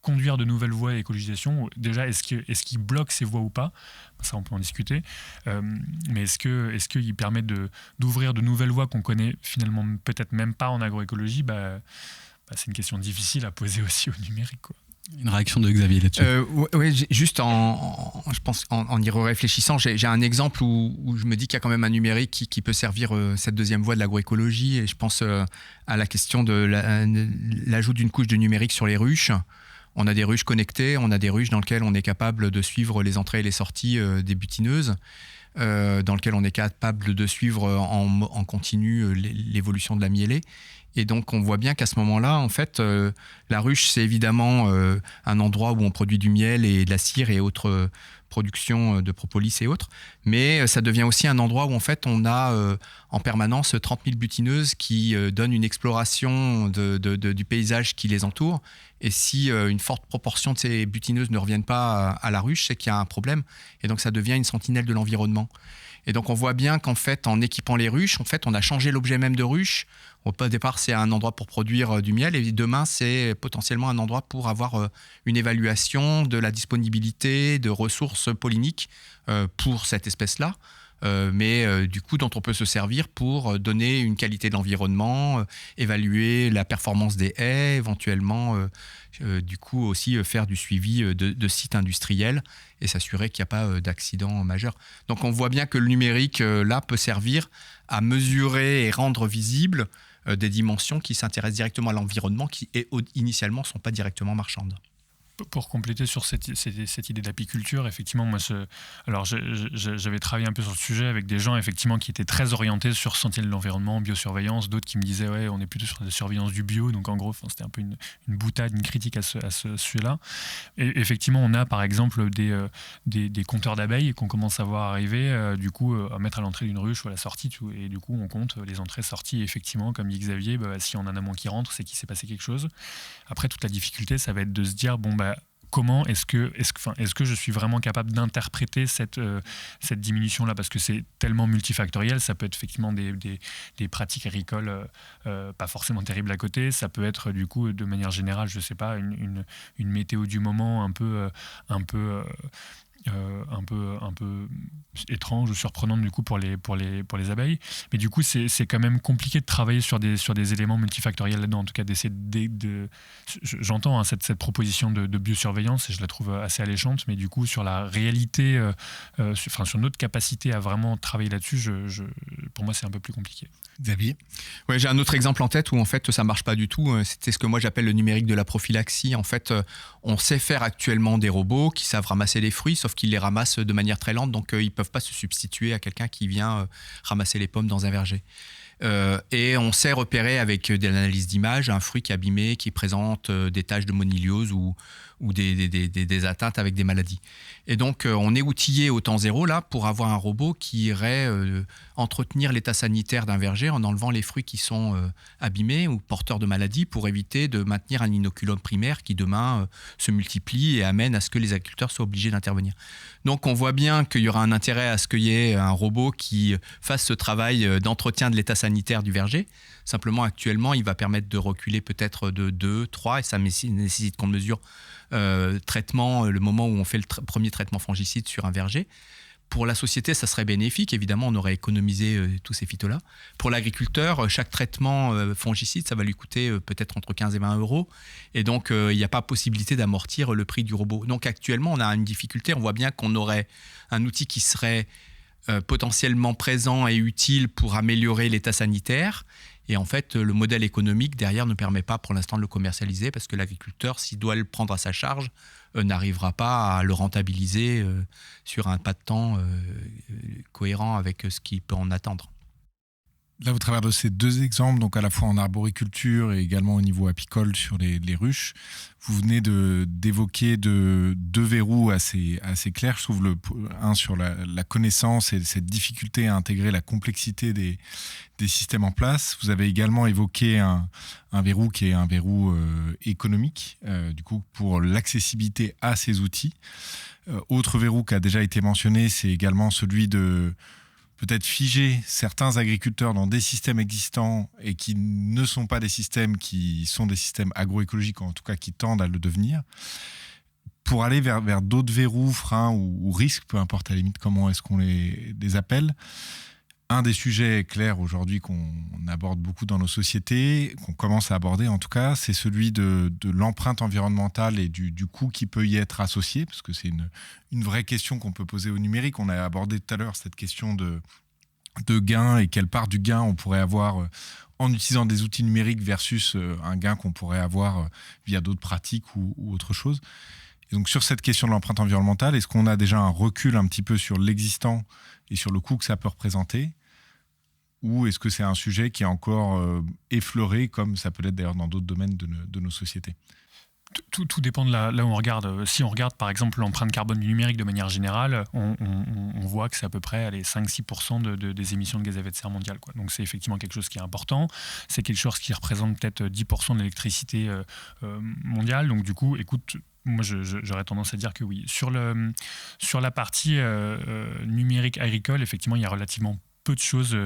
conduire de nouvelles voies à l'écologisation. Déjà, est-ce qu'il bloque ces voies ou pas? Ça, on peut en discuter. Mais est-ce qu'il permet d'ouvrir de nouvelles voies qu'on connaît finalement peut-être même pas en agroécologie? C'est une question difficile à poser aussi au numérique, quoi. Une réaction de Xavier là-dessus. Oui, juste je pense en y réfléchissant, j'ai un exemple où je me dis qu'il y a quand même un numérique qui peut servir cette deuxième voie de l'agroécologie. Et je pense à la question de l'ajout d'une couche de numérique sur les ruches. On a des ruches connectées, on a des ruches dans lesquelles on est capable de suivre les entrées et les sorties des butineuses, dans lesquelles on est capable de suivre en continu l'évolution de la mielée. Et donc, on voit bien qu'à ce moment-là, en fait, la ruche, c'est évidemment un endroit où on produit du miel et de la cire et autres productions de propolis et autres. Mais ça devient aussi un endroit où, en fait, on a en permanence 30 000 butineuses qui donnent une exploration du paysage qui les entoure. Et si une forte proportion de ces butineuses ne reviennent pas à la ruche, c'est qu'il y a un problème. Et donc, ça devient une sentinelle de l'environnement. Et donc, on voit bien qu'en fait, en équipant les ruches, en fait, on a changé l'objet même de ruche. Au départ, c'est un endroit pour produire du miel et demain, c'est potentiellement un endroit pour avoir une évaluation de la disponibilité de ressources polliniques pour cette espèce-là. Mais du coup, dont on peut se servir pour donner une qualité de l'environnement, évaluer la performance des haies, éventuellement, du coup, aussi faire du suivi de sites industriels et s'assurer qu'il n'y a pas d'accident majeur. Donc, on voit bien que le numérique, là, peut servir à mesurer et rendre visible des dimensions qui s'intéressent directement à l'environnement, qui initialement ne sont pas directement marchandes. Pour compléter sur cette idée d'apiculture, effectivement, moi, j'avais travaillé un peu sur le sujet avec des gens effectivement qui étaient très orientés sur sentinelle de l'environnement, biosurveillance, d'autres qui me disaient ouais, on est plutôt sur la surveillance du bio, donc en gros, c'était un peu une boutade, une critique à ce sujet-là. Et effectivement, on a par exemple des compteurs d'abeilles qu'on commence à voir arriver, du coup, à mettre à l'entrée d'une ruche ou à la sortie, et du coup, on compte les entrées-sorties. Et effectivement, comme dit Xavier, si on a un amont qui rentre, c'est qu'il s'est passé quelque chose. Après, toute la difficulté, ça va être de se dire comment est-ce que je suis vraiment capable d'interpréter cette diminution-là, parce que c'est tellement multifactoriel. Ça peut être effectivement des pratiques agricoles pas forcément terribles à côté. Ça peut être du coup, de manière générale, je sais pas, une météo du moment un peu étrange ou surprenante du coup pour les abeilles, mais du coup c'est quand même compliqué de travailler sur des éléments multifactoriels là-dedans, en tout cas d'essayer j'entends cette proposition de biosurveillance et je la trouve assez alléchante, mais du coup sur la réalité, sur notre capacité à vraiment travailler là-dessus, pour moi c'est un peu plus compliqué. Xavier? Ouais, j'ai un autre exemple en tête où en fait ça marche pas du tout. C'était ce que moi j'appelle le numérique de la prophylaxie. En fait, on sait faire actuellement des robots qui savent ramasser les fruits, sauf qu'ils les ramassent de manière très lente, donc ils peuvent pas se substituer à quelqu'un qui vient ramasser les pommes dans un verger. Et on sait repérer avec de l'analyse d'image un fruit qui est abîmé, qui présente des taches de moniliose ou des atteintes avec des maladies. Et donc, on est outillé au temps zéro là pour avoir un robot qui irait entretenir l'état sanitaire d'un verger en enlevant les fruits qui sont abîmés ou porteurs de maladies pour éviter de maintenir un inoculum primaire qui demain se multiplie et amène à ce que les agriculteurs soient obligés d'intervenir. Donc, on voit bien qu'il y aura un intérêt à ce qu'il y ait un robot qui fasse ce travail d'entretien de l'état sanitaire du verger. Simplement, actuellement, il va permettre de reculer peut-être de 2, 3 et ça nécessite qu'on mesure traitement, le moment où on fait le premier traitement fongicide sur un verger. Pour la société, ça serait bénéfique. Évidemment, on aurait économisé tous ces phytos-là. Pour l'agriculteur, chaque traitement fongicide, ça va lui coûter peut-être entre 15 et 20 euros. Et donc, il n'y a pas possibilité d'amortir le prix du robot. Donc, actuellement, on a une difficulté. On voit bien qu'on aurait un outil qui serait potentiellement présent et utile pour améliorer l'état sanitaire. Et en fait, le modèle économique derrière ne permet pas pour l'instant de le commercialiser parce que l'agriculteur, s'il doit le prendre à sa charge, n'arrivera pas à le rentabiliser sur un pas de temps cohérent avec ce qu'il peut en attendre. Là, au travers de ces deux exemples, donc à la fois en arboriculture et également au niveau apicole sur les ruches, vous venez d'évoquer deux verrous assez clairs. Je trouve un sur la connaissance et cette difficulté à intégrer la complexité des systèmes en place. Vous avez également évoqué un verrou qui est un verrou économique, du coup pour l'accessibilité à ces outils. Autre verrou qui a déjà été mentionné, c'est également celui de peut-être figer certains agriculteurs dans des systèmes existants et qui ne sont pas des systèmes qui sont des systèmes agroécologiques, ou en tout cas qui tendent à le devenir, pour aller vers d'autres verrous, freins ou risques, peu importe à la limite comment est-ce qu'on les appelle. Un des sujets clairs aujourd'hui qu'on aborde beaucoup dans nos sociétés, qu'on commence à aborder en tout cas, c'est celui de l'empreinte environnementale et du coût qui peut y être associé, parce que c'est une vraie question qu'on peut poser au numérique. On a abordé tout à l'heure cette question de gain et quelle part du gain on pourrait avoir en utilisant des outils numériques versus un gain qu'on pourrait avoir via d'autres pratiques ou autre chose. Et donc sur cette question de l'empreinte environnementale, est-ce qu'on a déjà un recul un petit peu sur l'existant et sur le coût que ça peut représenter ? Ou est-ce que c'est un sujet qui est encore effleuré, comme ça peut l'être d'ailleurs dans d'autres domaines de nos sociétés ? Tout dépend de là où on regarde. Si on regarde par exemple l'empreinte carbone du numérique de manière générale, on voit que c'est à peu près 5-6% des émissions de gaz à effet de serre mondiales, quoi. Donc c'est effectivement quelque chose qui est important. C'est quelque chose qui représente peut-être 10% de l'électricité mondiale. Donc du coup, écoute, moi j'aurais tendance à dire que oui. Sur la partie numérique agricole, effectivement, il y a relativement peu de choses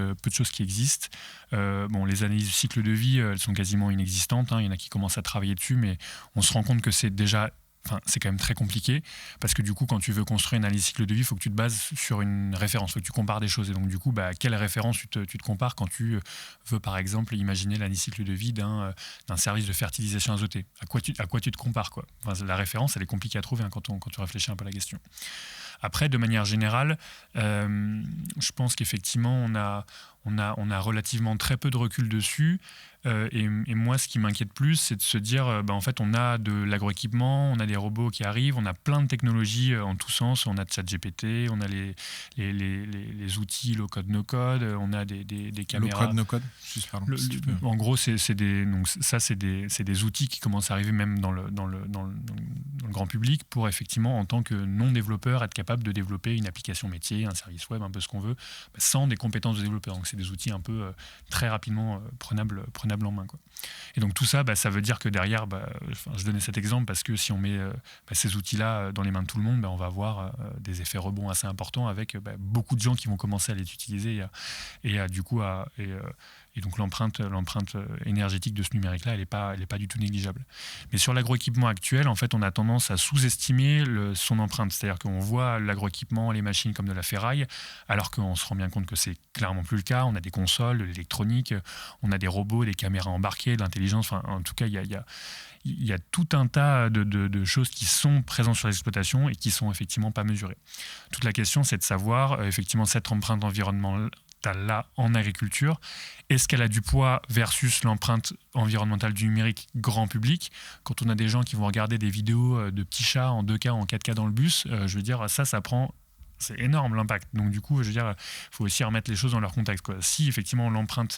qui existent. Les analyses du cycle de vie, elles sont quasiment inexistantes. Il y en a qui commencent à travailler dessus, mais on se rend compte que c'est quand même très compliqué, parce que du coup, quand tu veux construire une analyse de cycle de vie, il faut que tu te bases sur une référence, il faut que tu compares des choses. Et donc du coup, quelle référence tu te compares quand tu veux, par exemple, imaginer l'analyse de cycle de vie d'un service de fertilisation azotée ? À quoi tu te compares, quoi ? La référence, elle est compliquée à trouver quand tu réfléchis un peu à la question. Après, de manière générale, je pense qu'effectivement, on a relativement très peu de recul dessus. Et moi, ce qui m'inquiète plus, c'est de se dire, en fait, on a de l'agroéquipement, on a des robots qui arrivent, on a plein de technologies en tous sens. On a ChatGPT, on a les outils low-code, no-code, on a des caméras. Low-code, no-code, juste pardon. En gros, c'est des outils qui commencent à arriver même dans le grand public pour effectivement, en tant que non-développeur, être capable de développer une application métier, un service web, un peu ce qu'on veut, sans des compétences de développeur. Donc, c'est des outils un peu très rapidement prenables en main, quoi. Et donc tout ça, ça veut dire que derrière, je donnais cet exemple parce que si on met ces outils-là dans les mains de tout le monde, on va avoir des effets rebonds assez importants avec beaucoup de gens qui vont commencer à les utiliser et donc l'empreinte énergétique de ce numérique-là, elle n'est pas du tout négligeable. Mais sur l'agroéquipement actuel, en fait, on a tendance à sous-estimer son empreinte. C'est-à-dire qu'on voit l'agroéquipement, les machines comme de la ferraille, alors qu'on se rend bien compte que c'est clairement plus le cas. On a des consoles, de l'électronique, on a des robots, des caméras embarquées, de l'intelligence. Enfin, en tout cas, il y a tout un tas de choses qui sont présentes sur l'exploitation et qui sont effectivement pas mesurées. Toute la question, c'est de savoir, effectivement, cette empreinte environnementale là en agriculture, est-ce qu'elle a du poids versus l'empreinte environnementale du numérique grand public ? Quand on a des gens qui vont regarder des vidéos de petits chats en 2K ou en 4K dans le bus, je veux dire, ça prend... C'est énorme l'impact. Donc du coup, je veux dire, il faut aussi remettre les choses dans leur contexte, quoi. Si effectivement l'empreinte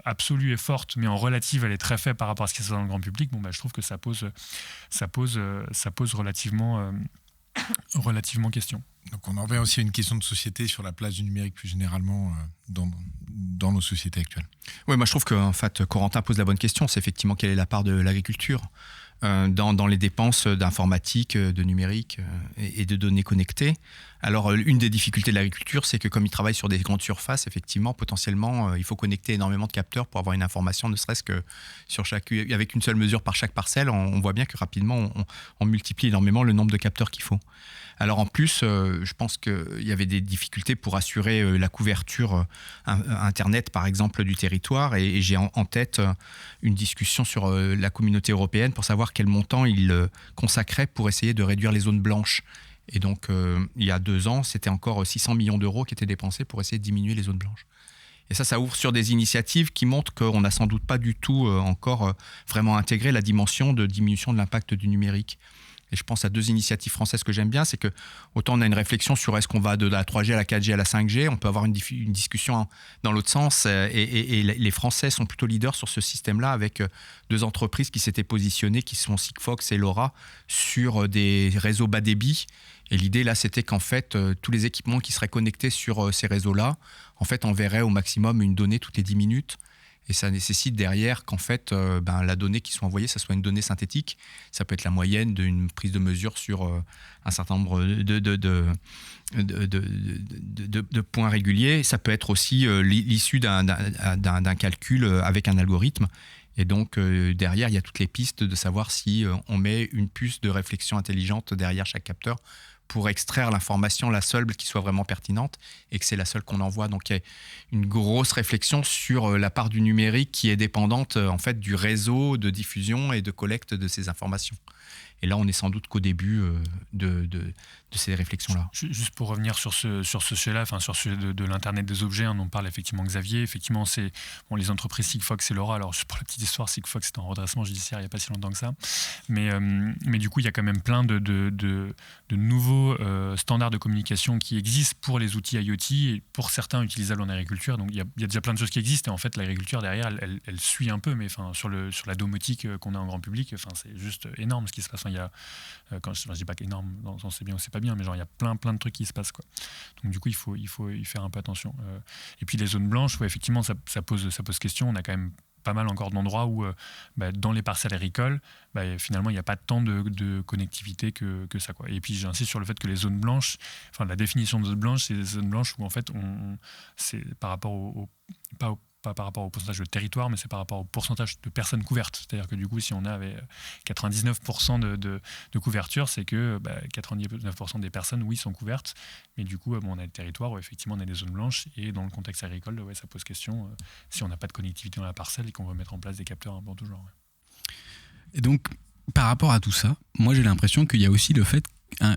absolue est forte, mais en relative, elle est très faible par rapport à ce qui se passe dans le grand public, je trouve que ça pose relativement question. Donc on en revient aussi à une question de société sur la place du numérique plus généralement dans nos sociétés actuelles. Oui, moi je trouve que fait, Corentin pose la bonne question, c'est effectivement quelle est la part de l'agriculture dans les dépenses d'informatique, de numérique et de données connectées. Alors, une des difficultés de l'agriculture, c'est que comme ils travaillent sur des grandes surfaces, effectivement, potentiellement, il faut connecter énormément de capteurs pour avoir une information, ne serait-ce que avec une seule mesure par chaque parcelle, on voit bien que rapidement, on multiplie énormément le nombre de capteurs qu'il faut. Alors en plus, je pense qu'il y avait des difficultés pour assurer la couverture Internet, par exemple, du territoire. Et j'ai en tête une discussion sur la communauté européenne pour savoir quel montant il consacrait pour essayer de réduire les zones blanches. Et donc, il y a 2 ans, c'était encore 600 millions d'euros qui étaient dépensés pour essayer de diminuer les zones blanches. Et ça ouvre sur des initiatives qui montrent qu'on n'a sans doute pas du tout encore vraiment intégré la dimension de diminution de l'impact du numérique. Et je pense à 2 initiatives françaises que j'aime bien, c'est que autant on a une réflexion sur est-ce qu'on va de la 3G à la 4G à la 5G, on peut avoir une discussion dans l'autre sens, et les Français sont plutôt leaders sur ce système-là, avec 2 entreprises qui s'étaient positionnées, qui sont Sigfox et LoRa, sur des réseaux bas débit. Et l'idée là, c'était qu'en fait, tous les équipements qui seraient connectés sur ces réseaux-là, en fait, enverraient au maximum une donnée toutes les 10 minutes. Et ça nécessite derrière qu'en fait, la donnée qui soit envoyée, ça soit une donnée synthétique. Ça peut être la moyenne d'une prise de mesure sur un certain nombre de points réguliers. Ça peut être aussi l'issue d'un calcul avec un algorithme. Et donc, derrière, il y a toutes les pistes de savoir si on met une puce de réflexion intelligente derrière chaque capteur pour extraire l'information, la seule qui soit vraiment pertinente, et que c'est la seule qu'on envoie. Donc, il y a une grosse réflexion sur la part du numérique qui est dépendante en fait, du réseau de diffusion et de collecte de ces informations. Et là, on est sans doute qu'au début de ces réflexions-là. Juste pour revenir sur ce sujet-là, sur le sujet de l'Internet des objets, on en parle effectivement Xavier. Effectivement, c'est les entreprises Sigfox et Laura. Alors, pour la petite histoire, Sigfox est en redressement judiciaire il n'y a pas si longtemps que ça. Mais du coup, il y a quand même plein de nouveaux standards de communication qui existent pour les outils IoT et pour certains utilisables en agriculture. Donc, il y a déjà plein de choses qui existent. Et en fait, l'agriculture, derrière, elle suit un peu. Mais sur la domotique qu'on a en grand public, c'est juste énorme ce qui se passe. Quand je dis pas qu'énorme, dans le sens c'est bien ou c'est pas bien, mais il y a plein de trucs qui se passent, quoi. Donc du coup, il faut y faire un peu attention. Et puis les zones blanches, effectivement, ça pose question. On a quand même pas mal encore d'endroits où, dans les parcelles agricoles, finalement, il n'y a pas tant de connectivité que ça, quoi. Et puis j'insiste sur le fait que les zones blanches, la définition de zone blanche, c'est des zones blanches où en fait, c'est par rapport pas par rapport au pourcentage de territoire, mais c'est par rapport au pourcentage de personnes couvertes. C'est-à-dire que du coup, si on avait 99% de couverture, c'est que 99% des personnes, oui, sont couvertes. Mais du coup, on a des territoires où effectivement on a des zones blanches. Et dans le contexte agricole, ça pose question si on n'a pas de connectivité dans la parcelle et qu'on veut mettre en place des capteurs un peu en tout genre. Ouais. Et donc, par rapport à tout ça, moi j'ai l'impression qu'il y a aussi le fait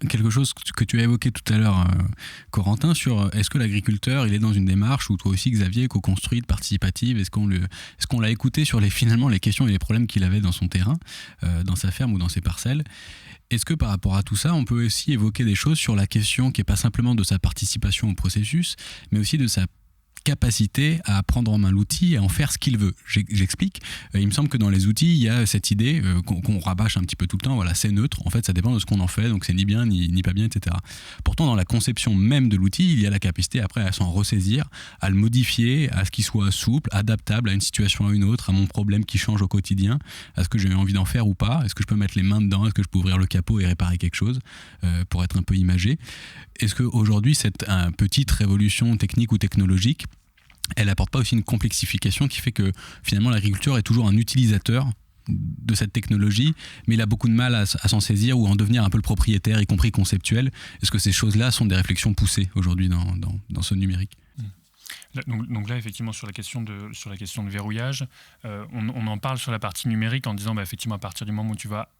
quelque chose que tu as évoqué tout à l'heure, Corentin, sur est-ce que l'agriculteur il est dans une démarche, ou toi aussi Xavier, co-construite, participative, est-ce qu'on l'a écouté sur finalement les questions et les problèmes qu'il avait dans son terrain, dans sa ferme ou dans ses parcelles. Est-ce que par rapport à tout ça, on peut aussi évoquer des choses sur la question qui n'est pas simplement de sa participation au processus, mais aussi de sa capacité à prendre en main l'outil et à en faire ce qu'il veut. J'explique. Il me semble que dans les outils, il y a cette idée qu'on rabâche un petit peu tout le temps, voilà, c'est neutre, en fait ça dépend de ce qu'on en fait, donc c'est ni bien ni pas bien, etc. Pourtant, dans la conception même de l'outil, il y a la capacité après à s'en ressaisir, à le modifier, à ce qu'il soit souple, adaptable à une situation à une autre, à mon problème qui change au quotidien, à ce que j'ai envie d'en faire ou pas, est-ce que je peux mettre les mains dedans, est-ce que je peux ouvrir le capot et réparer quelque chose, pour être un peu imagé. Est-ce qu'aujourd'hui, cette petite révolution technique ou technologique, elle n'apporte pas aussi une complexification qui fait que finalement l'agriculteur est toujours un utilisateur de cette technologie, mais il a beaucoup de mal à s'en saisir ou à en devenir un peu le propriétaire, y compris conceptuel. Est-ce que ces choses-là sont des réflexions poussées aujourd'hui dans ce numérique ? Donc là, effectivement, sur la question de verrouillage, on en parle sur la partie numérique en disant, effectivement, à partir du moment où tu vas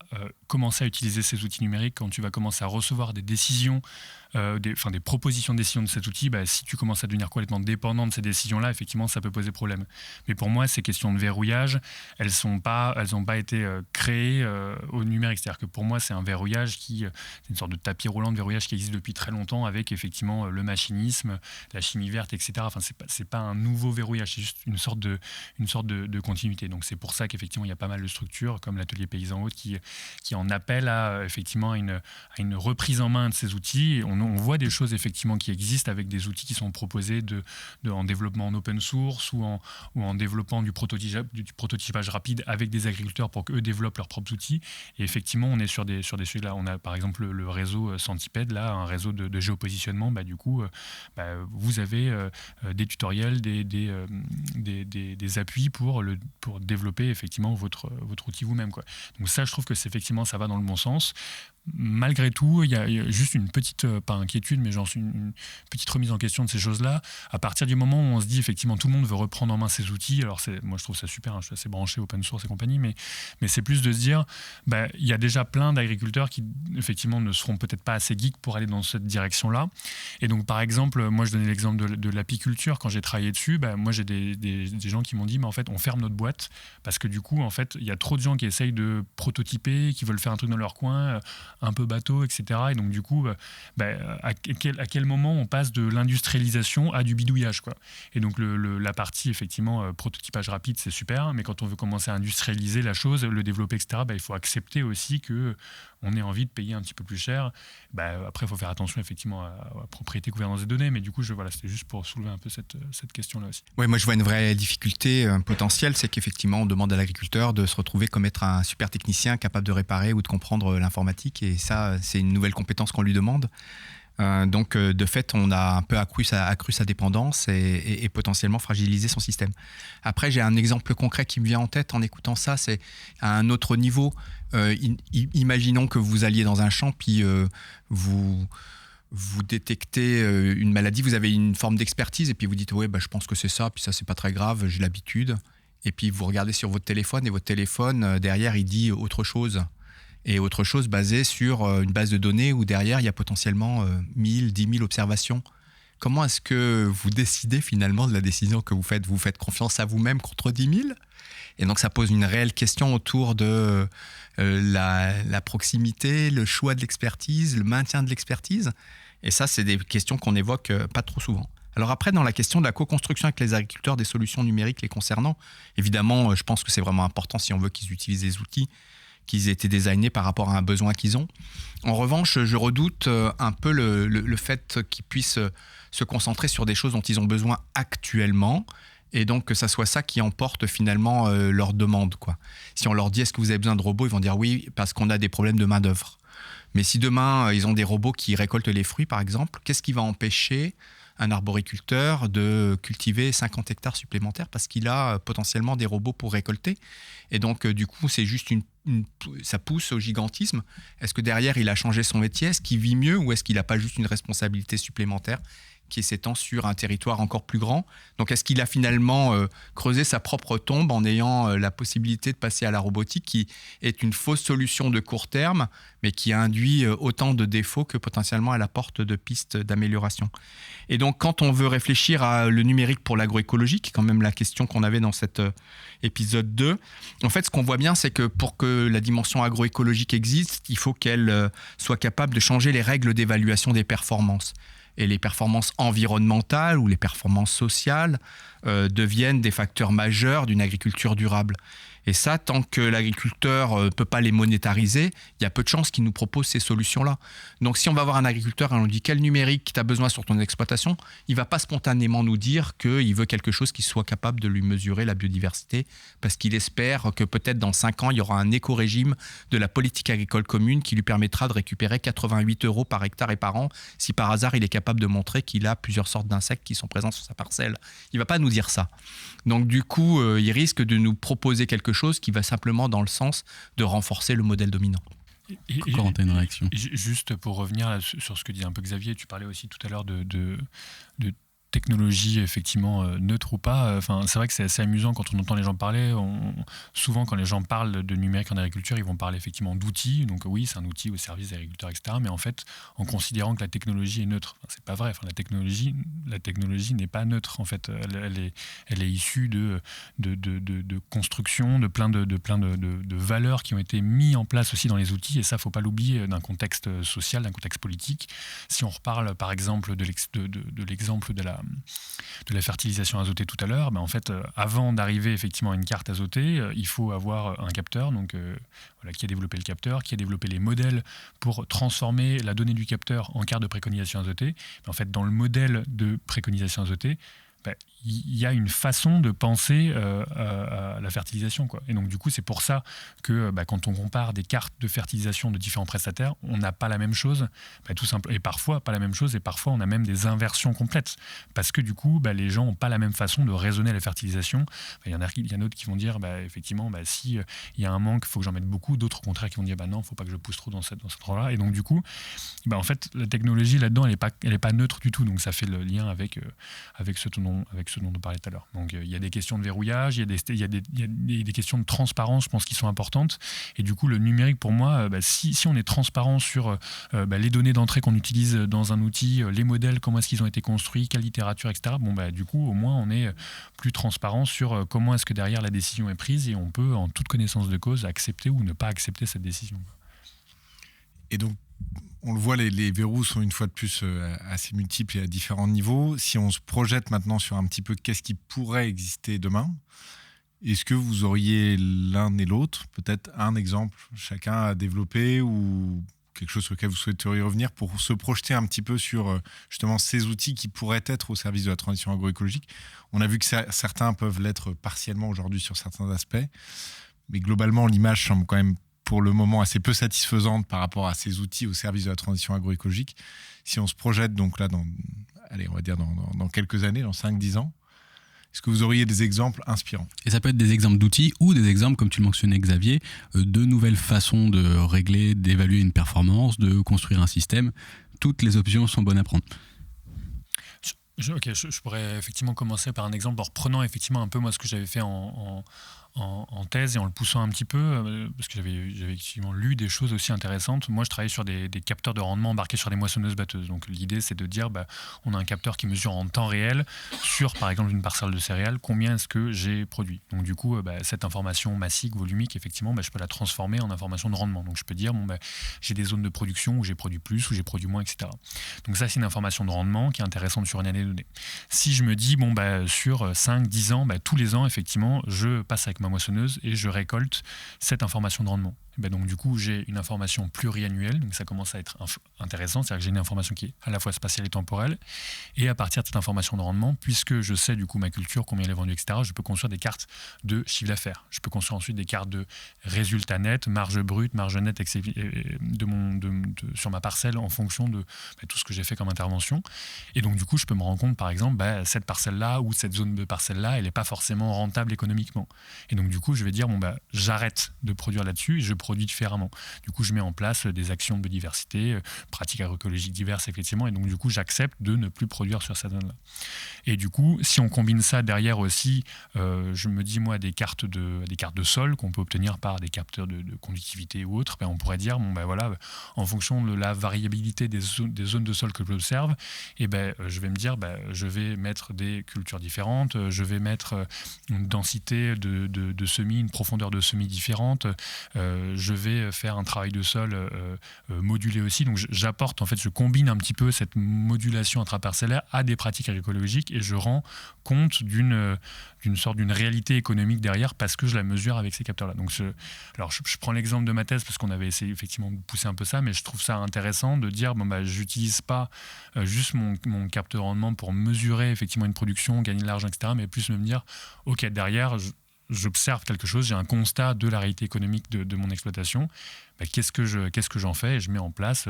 commencer à utiliser ces outils numériques, quand tu vas commencer à recevoir des décisions, des propositions de décision de cet outil, si tu commences à devenir complètement dépendant de ces décisions-là, effectivement, ça peut poser problème. Mais pour moi, ces questions de verrouillage, elles n'ont pas été créées au numérique. C'est-à-dire que pour moi, c'est un verrouillage c'est une sorte de tapis roulant de verrouillage qui existe depuis très longtemps avec effectivement le machinisme, la chimie verte, etc. Enfin, c'est pas un nouveau verrouillage, c'est juste une sorte de continuité. Donc c'est pour ça qu'effectivement, il y a pas mal de structures comme l'atelier Paysan Haute qui en appellent à effectivement à une reprise en main de ces outils. On voit des choses effectivement qui existent avec des outils qui sont proposés en développement en open source ou en développant du prototypage rapide avec des agriculteurs pour qu'eux développent leurs propres outils. Et effectivement, on est sur des sujets là. On a par exemple le réseau Centipede, là, un réseau de géopositionnement. Du coup, vous avez des tutoriels, des appuis pour développer effectivement votre outil vous-même, quoi. Donc ça, je trouve que effectivement, ça va dans le bon sens. Malgré tout, il y a juste une petite, pas inquiétude, mais une petite remise en question de ces choses-là. À partir du moment où on se dit effectivement tout le monde veut reprendre en main ces outils, alors moi je trouve ça super, je suis assez branché open source et compagnie, mais c'est plus de se dire, il y a déjà plein d'agriculteurs qui effectivement ne seront peut-être pas assez geeks pour aller dans cette direction-là. Et donc par exemple, moi je donnais l'exemple de l'apiculture, quand j'ai travaillé dessus, moi j'ai des gens qui m'ont dit, mais en fait on ferme notre boîte, parce que du coup en fait il y a trop de gens qui essayent de prototyper, qui veulent faire un truc dans leur coin, un peu bateau, etc. Et donc du coup, à quel moment on passe de l'industrialisation à du bidouillage, quoi. Et donc la partie effectivement prototypage rapide, c'est super, mais quand on veut commencer à industrialiser la chose, le développer, etc., il faut accepter aussi que on ait envie de payer un petit peu plus cher. Après, il faut faire attention effectivement à propriété, gouvernance des données, mais du coup, c'était juste pour soulever un peu cette question-là aussi. Oui, moi je vois une vraie difficulté potentielle, c'est qu'effectivement on demande à l'agriculteur de se retrouver comme être un super technicien capable de réparer ou de comprendre l'informatique, et ça, c'est une nouvelle compétence qu'on lui demande. Donc de fait, on a un peu accru sa dépendance et potentiellement fragilisé son système. Après, j'ai un exemple concret qui me vient en tête en écoutant ça, c'est à un autre niveau. Imaginons que vous alliez dans un champ, puis vous détectez une maladie, vous avez une forme d'expertise, et puis vous dites ouais, je pense que c'est ça, puis ça c'est pas très grave, j'ai l'habitude. Et puis vous regardez sur votre téléphone, et votre téléphone derrière il dit autre chose. Et autre chose basée sur une base de données où derrière il y a potentiellement 1000, 10 000 observations. Comment est-ce que vous décidez finalement de la décision que vous faites ? Vous faites confiance à vous-même contre 10 000 ? Et donc ça pose une réelle question autour de la proximité, le choix de l'expertise, le maintien de l'expertise. Et ça, c'est des questions qu'on évoque pas trop souvent. Alors après, dans la question de la co-construction avec les agriculteurs des solutions numériques les concernant, évidemment, je pense que c'est vraiment important si on veut qu'ils utilisent des outils qu'ils aient été designés par rapport à un besoin qu'ils ont. En revanche, je redoute un peu le fait qu'ils puissent se concentrer sur des choses dont ils ont besoin actuellement, et donc que ça soit ça qui emporte finalement leur demande, quoi. Si on leur dit « est-ce que vous avez besoin de robots ?» ils vont dire « oui, parce qu'on a des problèmes de main-d'œuvre ». Mais si demain, ils ont des robots qui récoltent les fruits, par exemple, qu'est-ce qui va empêcher un arboriculteur de cultiver 50 hectares supplémentaires parce qu'il a potentiellement des robots pour récolter? Et donc, du coup, c'est juste ça pousse au gigantisme. Est-ce que derrière, il a changé son métier? Est-ce qu'il vit mieux, ou est-ce qu'il n'a pas juste une responsabilité supplémentaire qui s'étend sur un territoire encore plus grand? Donc, est-ce qu'il a finalement creusé sa propre tombe en ayant la possibilité de passer à la robotique, qui est une fausse solution de court terme, mais qui induit autant de défauts que potentiellement elle apporte de pistes d'amélioration? Et donc, quand on veut réfléchir à le numérique pour l'agroécologie, qui est quand même la question qu'on avait dans cet épisode 2, en fait, ce qu'on voit bien, c'est que pour que la dimension agroécologique existe, il faut qu'elle soit capable de changer les règles d'évaluation des performances. Et les performances environnementales ou les performances sociales deviennent des facteurs majeurs d'une agriculture durable. Et ça, tant que l'agriculteur ne peut pas les monétariser, il y a peu de chances qu'il nous propose ces solutions-là. Donc si on va voir un agriculteur et on lui dit quel numérique tu as besoin sur ton exploitation, il ne va pas spontanément nous dire qu'il veut quelque chose qui soit capable de lui mesurer la biodiversité, parce qu'il espère que peut-être dans 5 ans, il y aura un éco-régime de la politique agricole commune qui lui permettra de récupérer 88 € par hectare et par an, si par hasard il est capable de montrer qu'il a plusieurs sortes d'insectes qui sont présents sur sa parcelle. Il ne va pas nous dire ça. Donc du coup, il risque de nous proposer quelque chose qui va simplement dans le sens de renforcer le modèle dominant. Quand tu as une réaction. Juste pour revenir là, sur ce que disait un peu Xavier, tu parlais aussi tout à l'heure de technologie effectivement neutre ou pas. C'est vrai que c'est assez amusant quand on entend les gens parler. Souvent, quand les gens parlent de numérique en agriculture, ils vont parler effectivement d'outils. Donc oui, c'est un outil au service des agriculteurs, etc. Mais en fait, en considérant que la technologie est neutre, c'est pas vrai. La technologie n'est pas neutre. En fait, elle est issue de construction, de plein de valeurs qui ont été mises en place aussi dans les outils. Et ça, faut pas l'oublier, d'un contexte social, d'un contexte politique. Si on reparle par exemple de l'exemple de la fertilisation azotée tout à l'heure, en fait, avant d'arriver effectivement à une carte azotée, il faut avoir un capteur, donc qui a développé le capteur, qui a développé les modèles pour transformer la donnée du capteur en carte de préconisation azotée. Mais en fait, dans le modèle de préconisation azotée, il y a une façon de penser à la fertilisation, quoi. Et donc du coup, c'est pour ça que quand on compare des cartes de fertilisation de différents prestataires, on n'a pas la même chose, tout simplement, et parfois pas la même chose, et parfois on a même des inversions complètes, parce que du coup, les gens n'ont pas la même façon de raisonner la fertilisation. Il y en a d'autres qui vont dire, effectivement, si il y a un manque, il faut que j'en mette beaucoup, d'autres au contraire qui vont dire, non, il ne faut pas que je pousse trop dans cet endroit-là. Et donc du coup, en fait, la technologie là-dedans, elle est pas neutre du tout, donc ça fait le lien avec ce dont on parlait tout à l'heure. Donc il y a des questions de verrouillage, il y a des questions de transparence, je pense, qui sont importantes. Et du coup, le numérique, pour moi, si on est transparent sur les données d'entrée qu'on utilise dans un outil, les modèles, comment est-ce qu'ils ont été construits, quelle littérature, etc., du coup, au moins, on est plus transparent sur comment est-ce que derrière la décision est prise, et on peut, en toute connaissance de cause, accepter ou ne pas accepter cette décision. Et donc, on le voit, les verrous sont une fois de plus assez multiples et à différents niveaux. Si on se projette maintenant sur un petit peu qu'est-ce qui pourrait exister demain, est-ce que vous auriez l'un et l'autre, peut-être un exemple chacun à développer ou quelque chose sur lequel vous souhaiteriez revenir pour se projeter un petit peu sur justement ces outils qui pourraient être au service de la transition agroécologique? On a vu que certains peuvent l'être partiellement aujourd'hui sur certains aspects, mais globalement, l'image semble quand même pour le moment assez peu satisfaisante par rapport à ces outils au service de la transition agroécologique. Si on se projette donc là, on va dire dans quelques années, dans 5-10 ans, est-ce que vous auriez des exemples inspirants? Et ça peut être des exemples d'outils ou des exemples, comme tu le mentionnais Xavier, de nouvelles façons de régler, d'évaluer une performance, de construire un système. Toutes les options sont bonnes à prendre. Je pourrais effectivement commencer par un exemple en reprenant effectivement un peu moi ce que j'avais fait en thèse et en le poussant un petit peu, parce que j'avais effectivement lu des choses aussi intéressantes. Moi, je travaillais sur des capteurs de rendement embarqués sur des moissonneuses-batteuses. Donc l'idée, c'est de dire, on a un capteur qui mesure en temps réel sur, par exemple, une parcelle de céréales, combien est-ce que j'ai produit. Donc du coup, cette information massique, volumique, effectivement, je peux la transformer en information de rendement. Donc je peux dire, j'ai des zones de production où j'ai produit plus, où j'ai produit moins, etc. Donc ça, c'est une information de rendement qui est intéressante sur une année donnée. Si je me dis, sur 5-10 ans, tous les ans, effectivement, je passe avec ma moissonneuse et je récolte cette information de rendement. Donc du coup, j'ai une information pluriannuelle, donc ça commence à être intéressant, c'est-à-dire que j'ai une information qui est à la fois spatiale et temporelle, et à partir de cette information de rendement, puisque je sais du coup ma culture, combien elle est vendue, etc., je peux construire des cartes de chiffre d'affaires. Je peux construire ensuite des cartes de résultats nets, marge brute, marge nette sur ma parcelle en fonction de tout ce que j'ai fait comme intervention. Et donc du coup, je peux me rendre compte, par exemple, cette parcelle-là ou cette zone de parcelle-là, elle n'est pas forcément rentable économiquement. Et donc du coup, je vais dire, j'arrête de produire là-dessus et je produit différemment. Du coup, je mets en place des actions de biodiversité, pratiques agroécologiques diverses, effectivement, et donc du coup, j'accepte de ne plus produire sur cette zone-là. Et du coup, si on combine ça derrière aussi, je me dis, moi, des cartes de sol qu'on peut obtenir par des capteurs de conductivité ou autres, on pourrait dire, en fonction de la variabilité des zones de sol que j'observe, je vais me dire, je vais mettre des cultures différentes, je vais mettre une densité de semis, une profondeur de semis différente, je vais faire un travail de sol modulé aussi. Donc j'apporte, en fait, je combine un petit peu cette modulation intraparcellaire à des pratiques agroécologiques et je rends compte d'une réalité économique derrière parce que je la mesure avec ces capteurs-là. Donc je prends l'exemple de ma thèse parce qu'on avait essayé effectivement de pousser un peu ça, mais je trouve ça intéressant de dire j'utilise pas juste mon capteur de rendement pour mesurer effectivement une production, gagner de l'argent, etc., mais plus me dire, ok, derrière, j'observe quelque chose, j'ai un constat de la réalité économique de mon exploitation. Qu'est-ce que j'en fais? Et je mets en place,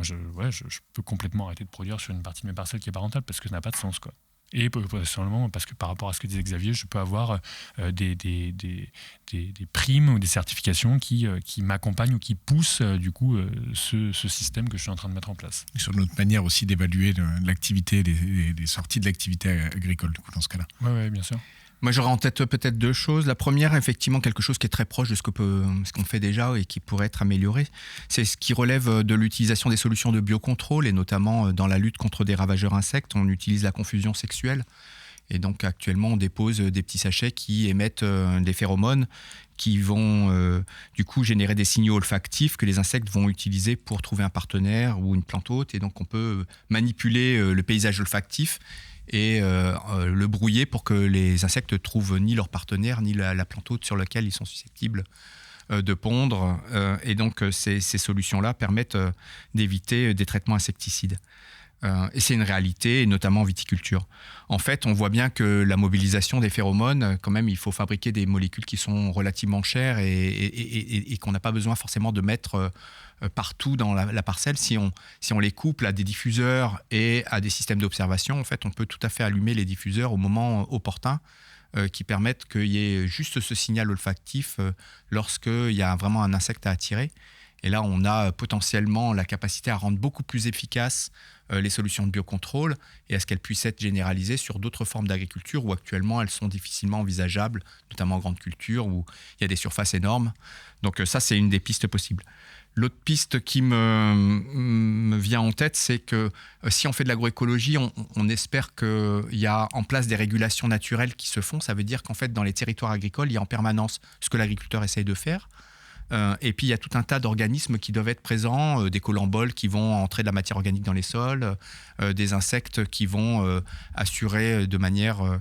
je peux complètement arrêter de produire sur une partie de mes parcelles qui n'est pas rentable parce que ça n'a pas de sens, quoi. Et potentiellement, parce que par rapport à ce que disait Xavier, je peux avoir des primes ou des certifications qui m'accompagnent ou qui poussent ce système que je suis en train de mettre en place. Et sur notre manière aussi d'évaluer l'activité, des sorties de l'activité agricole, du coup, dans ce cas-là. Oui, bien sûr. Moi, j'aurais en tête peut-être deux choses. La première, effectivement, quelque chose qui est très proche de ce qu'on fait déjà et qui pourrait être amélioré. C'est ce qui relève de l'utilisation des solutions de biocontrôle et notamment dans la lutte contre des ravageurs insectes. On utilise la confusion sexuelle. Et donc, actuellement, on dépose des petits sachets qui émettent des phéromones qui vont, du coup, générer des signaux olfactifs que les insectes vont utiliser pour trouver un partenaire ou une plante hôte. Et donc, on peut manipuler le paysage olfactif et le brouiller pour que les insectes trouvent ni leur partenaire ni la plante hôte sur laquelle ils sont susceptibles de pondre. Et donc ces solutions-là permettent d'éviter des traitements insecticides. Et c'est une réalité, notamment en viticulture. En fait, on voit bien que la mobilisation des phéromones, quand même, il faut fabriquer des molécules qui sont relativement chères et qu'on n'a pas besoin forcément de mettre partout dans la parcelle. Si on les couple à des diffuseurs et à des systèmes d'observation, en fait, on peut tout à fait allumer les diffuseurs au moment opportun qui permettent qu'il y ait juste ce signal olfactif lorsqu'il y a vraiment un insecte à attirer. Et là, on a potentiellement la capacité à rendre beaucoup plus efficaces les solutions de biocontrôle et à ce qu'elles puissent être généralisées sur d'autres formes d'agriculture où actuellement elles sont difficilement envisageables, notamment en grande culture où il y a des surfaces énormes. Donc ça, c'est une des pistes possibles. L'autre piste qui me vient en tête, c'est que si on fait de l'agroécologie, on espère qu'il y a en place des régulations naturelles qui se font. Ça veut dire qu'en fait, dans les territoires agricoles, il y a en permanence ce que l'agriculteur essaye de faire. Et puis il y a tout un tas d'organismes qui doivent être présents, des colamboles qui vont entrer de la matière organique dans les sols, des insectes qui vont assurer de manière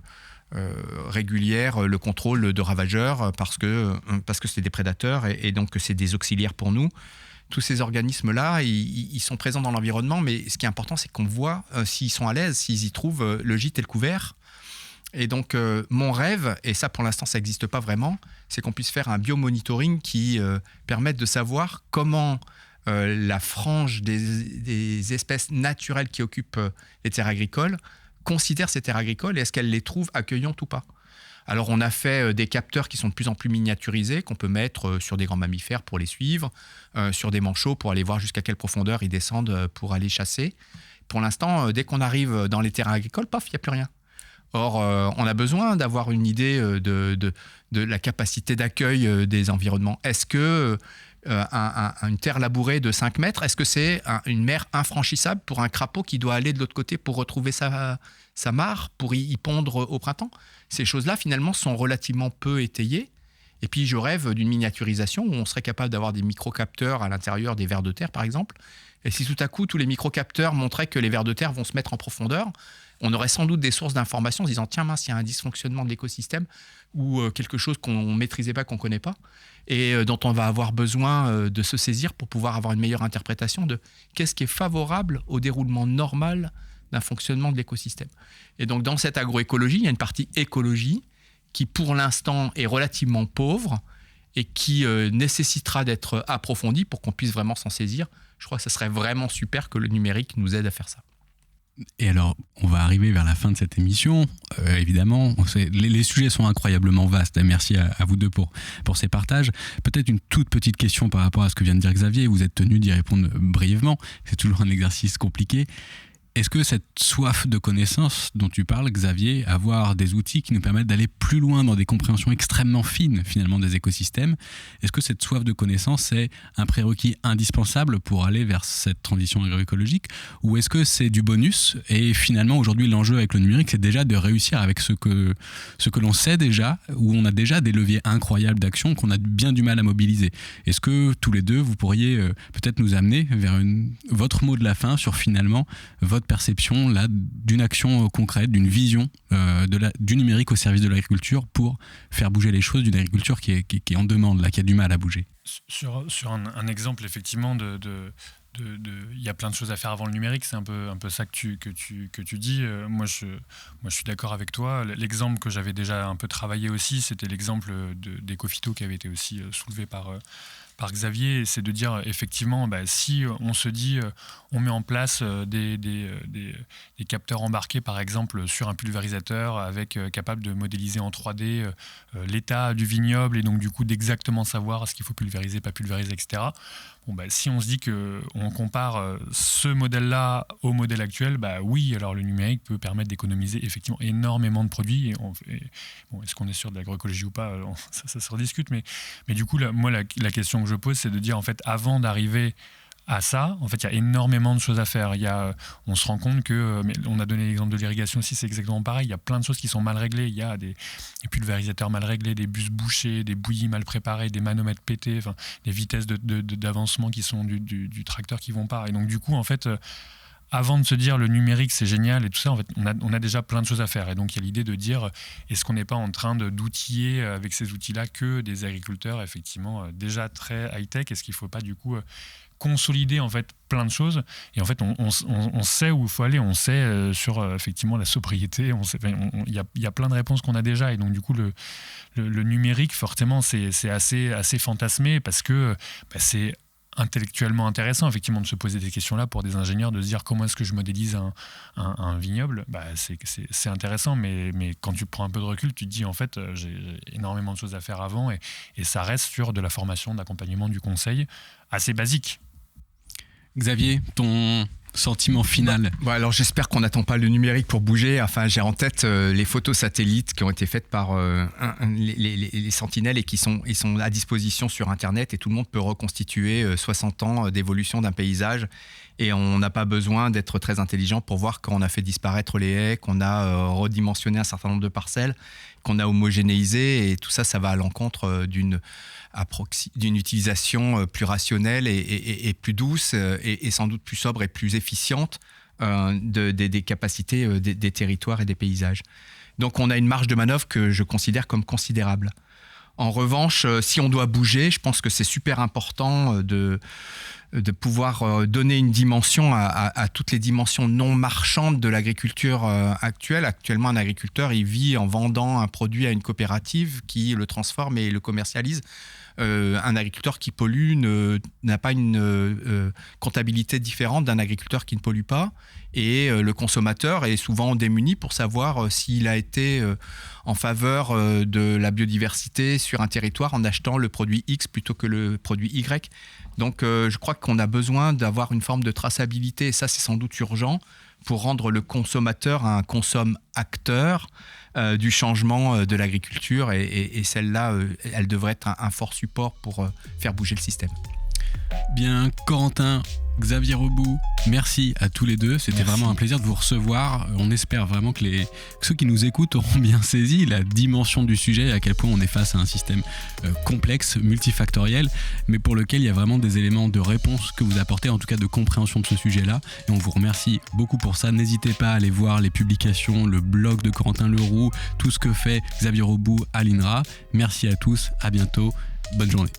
régulière le contrôle de ravageurs parce que c'est des prédateurs et donc c'est des auxiliaires pour nous. Tous ces organismes-là, ils sont présents dans l'environnement, mais ce qui est important, c'est qu'on voit s'ils sont à l'aise, s'ils y trouvent le gîte et le couvert. Et donc, mon rêve, et ça pour l'instant ça n'existe pas vraiment, c'est qu'on puisse faire un biomonitoring qui permette de savoir comment la frange des espèces naturelles qui occupent les terres agricoles considère ces terres agricoles et est-ce qu'elle les trouve accueillantes ou pas. Alors on a fait des capteurs qui sont de plus en plus miniaturisés, qu'on peut mettre sur des grands mammifères pour les suivre, sur des manchots pour aller voir jusqu'à quelle profondeur ils descendent pour aller chasser. Pour l'instant, dès qu'on arrive dans les terrains agricoles, paf, il n'y a plus rien. Or, on a besoin d'avoir une idée de la capacité d'accueil des environnements. Est-ce que une terre labourée de 5 mètres, est-ce que c'est une mer infranchissable pour un crapaud qui doit aller de l'autre côté pour retrouver sa mare, pour y pondre au printemps? Ces choses-là, finalement, sont relativement peu étayées. Et puis, je rêve d'une miniaturisation où on serait capable d'avoir des microcapteurs à l'intérieur des vers de terre, par exemple. Et si tout à coup, tous les microcapteurs montraient que les vers de terre vont se mettre en profondeur, on aurait sans doute des sources d'informations en disant « Tiens, mince, il y a un dysfonctionnement de l'écosystème ou quelque chose qu'on ne maîtrisait pas, qu'on ne connaît pas et dont on va avoir besoin de se saisir pour pouvoir avoir une meilleure interprétation de qu'est-ce qui est favorable au déroulement normal d'un fonctionnement de l'écosystème. » Et donc, dans cette agroécologie, il y a une partie écologie qui, pour l'instant, est relativement pauvre et qui nécessitera d'être approfondie pour qu'on puisse vraiment s'en saisir. Je crois que ce serait vraiment super que le numérique nous aide à faire ça. Et alors, on va arriver vers la fin de cette émission. Évidemment, les sujets sont incroyablement vastes. Merci à vous deux pour ces partages. Peut-être une toute petite question par rapport à ce que vient de dire Xavier. Vous êtes tenu d'y répondre brièvement. C'est toujours un exercice compliqué. Est-ce que cette soif de connaissance dont tu parles, Xavier, avoir des outils qui nous permettent d'aller plus loin dans des compréhensions extrêmement fines, finalement, des écosystèmes, est-ce que cette soif de connaissance est un prérequis indispensable pour aller vers cette transition agroécologique, ou est-ce que c'est du bonus et finalement, aujourd'hui, l'enjeu avec le numérique, c'est déjà de réussir avec ce que l'on sait déjà, où on a déjà des leviers incroyables d'action qu'on a bien du mal à mobiliser. Est-ce que tous les deux, vous pourriez peut-être nous amener vers votre mot de la fin sur finalement votre perception là, d'une action concrète, d'une vision du numérique au service de l'agriculture pour faire bouger les choses d'une agriculture qui est en demande, là, qui a du mal à bouger. Sur un exemple, effectivement, il y a plein de choses à faire avant le numérique, c'est un peu ça que tu dis. Moi, je suis d'accord avec toi. L'exemple que j'avais déjà un peu travaillé aussi, c'était l'exemple d'Ecofito qui avait été aussi soulevé par Xavier, c'est de dire effectivement, si on se dit, on met en place des capteurs embarqués par exemple sur un pulvérisateur avec capable de modéliser en 3D l'état du vignoble et donc du coup d'exactement savoir ce qu'il faut pulvériser, pas pulvériser, etc. Si on se dit qu'on compare ce modèle-là au modèle actuel, oui, alors le numérique peut permettre d'économiser effectivement énormément de produits. Est-ce qu'on est sûr de l'agroécologie ou pas, ça se rediscute, mais du coup, moi, la question que je pose, c'est de dire, en fait, avant d'arriver à ça, en fait, il y a énormément de choses à faire. On se rend compte que, mais on a donné l'exemple de l'irrigation aussi, c'est exactement pareil. Il y a plein de choses qui sont mal réglées. Il y a des pulvérisateurs mal réglés, des bus bouchés, des bouillies mal préparées, des manomètres pétés, des vitesses d'avancement qui sont du tracteur qui vont pas. Et donc, du coup, en fait, avant de se dire le numérique c'est génial et tout ça, en fait, on a déjà plein de choses à faire. Et donc il y a l'idée de dire, est-ce qu'on n'est pas en train d'outiller avec ces outils-là que des agriculteurs effectivement déjà très high-tech? Est-ce qu'il ne faut pas du coup consolider en fait plein de choses? Et en fait on sait où il faut aller, on sait sur effectivement la sobriété, il y a plein de réponses qu'on a déjà. Et donc du coup le numérique forcément c'est assez fantasmé parce que c'est intellectuellement intéressant effectivement de se poser des questions-là pour des ingénieurs, de se dire comment est-ce que je modélise un vignoble. C'est intéressant, mais quand tu prends un peu de recul, tu te dis en fait j'ai énormément de choses à faire avant et ça reste sur de la formation, de l'accompagnement, du conseil assez basique. Xavier, ton sentiment final? Alors j'espère qu'on n'attend pas le numérique pour bouger. Enfin, j'ai en tête les photos satellites qui ont été faites par les sentinelles et ils sont à disposition sur Internet et tout le monde peut reconstituer 60 ans d'évolution d'un paysage. Et on n'a pas besoin d'être très intelligent pour voir qu'on a fait disparaître les haies, qu'on a redimensionné un certain nombre de parcelles, qu'on a homogénéisé, et tout ça, ça va à l'encontre d'une d'une utilisation plus rationnelle et plus douce et sans doute plus sobre et plus efficiente des capacités des territoires et des paysages. Donc on a une marge de manœuvre que je considère comme considérable. En revanche, si on doit bouger, je pense que c'est super important de pouvoir donner une dimension à toutes les dimensions non marchandes de l'agriculture actuelle. Actuellement, un agriculteur, il vit en vendant un produit à une coopérative qui le transforme et le commercialise. Un agriculteur qui pollue n'a pas une comptabilité différente d'un agriculteur qui ne pollue pas. Et le consommateur est souvent démuni pour savoir s'il a été en faveur de la biodiversité sur un territoire en achetant le produit X plutôt que le produit Y. Donc je crois qu'on a besoin d'avoir une forme de traçabilité, et ça c'est sans doute urgent, pour rendre le consommateur un consomme-acteur du changement de l'agriculture. Et celle-là, elle devrait être un fort support pour faire bouger le système. Bien, Corentin, Xavier Rebout, merci à tous les deux. C'était vraiment un plaisir de vous recevoir. On espère vraiment que ceux qui nous écoutent auront bien saisi la dimension du sujet, à quel point on est face à un système complexe, multifactoriel, mais pour lequel il y a vraiment des éléments de réponse que vous apportez, en tout cas de compréhension de ce sujet-là. Et on vous remercie beaucoup pour ça. N'hésitez pas à aller voir les publications, le blog de Corentin Leroux, tout ce que fait Xavier Rebout à l'INRA. Merci à tous, à bientôt, bonne journée.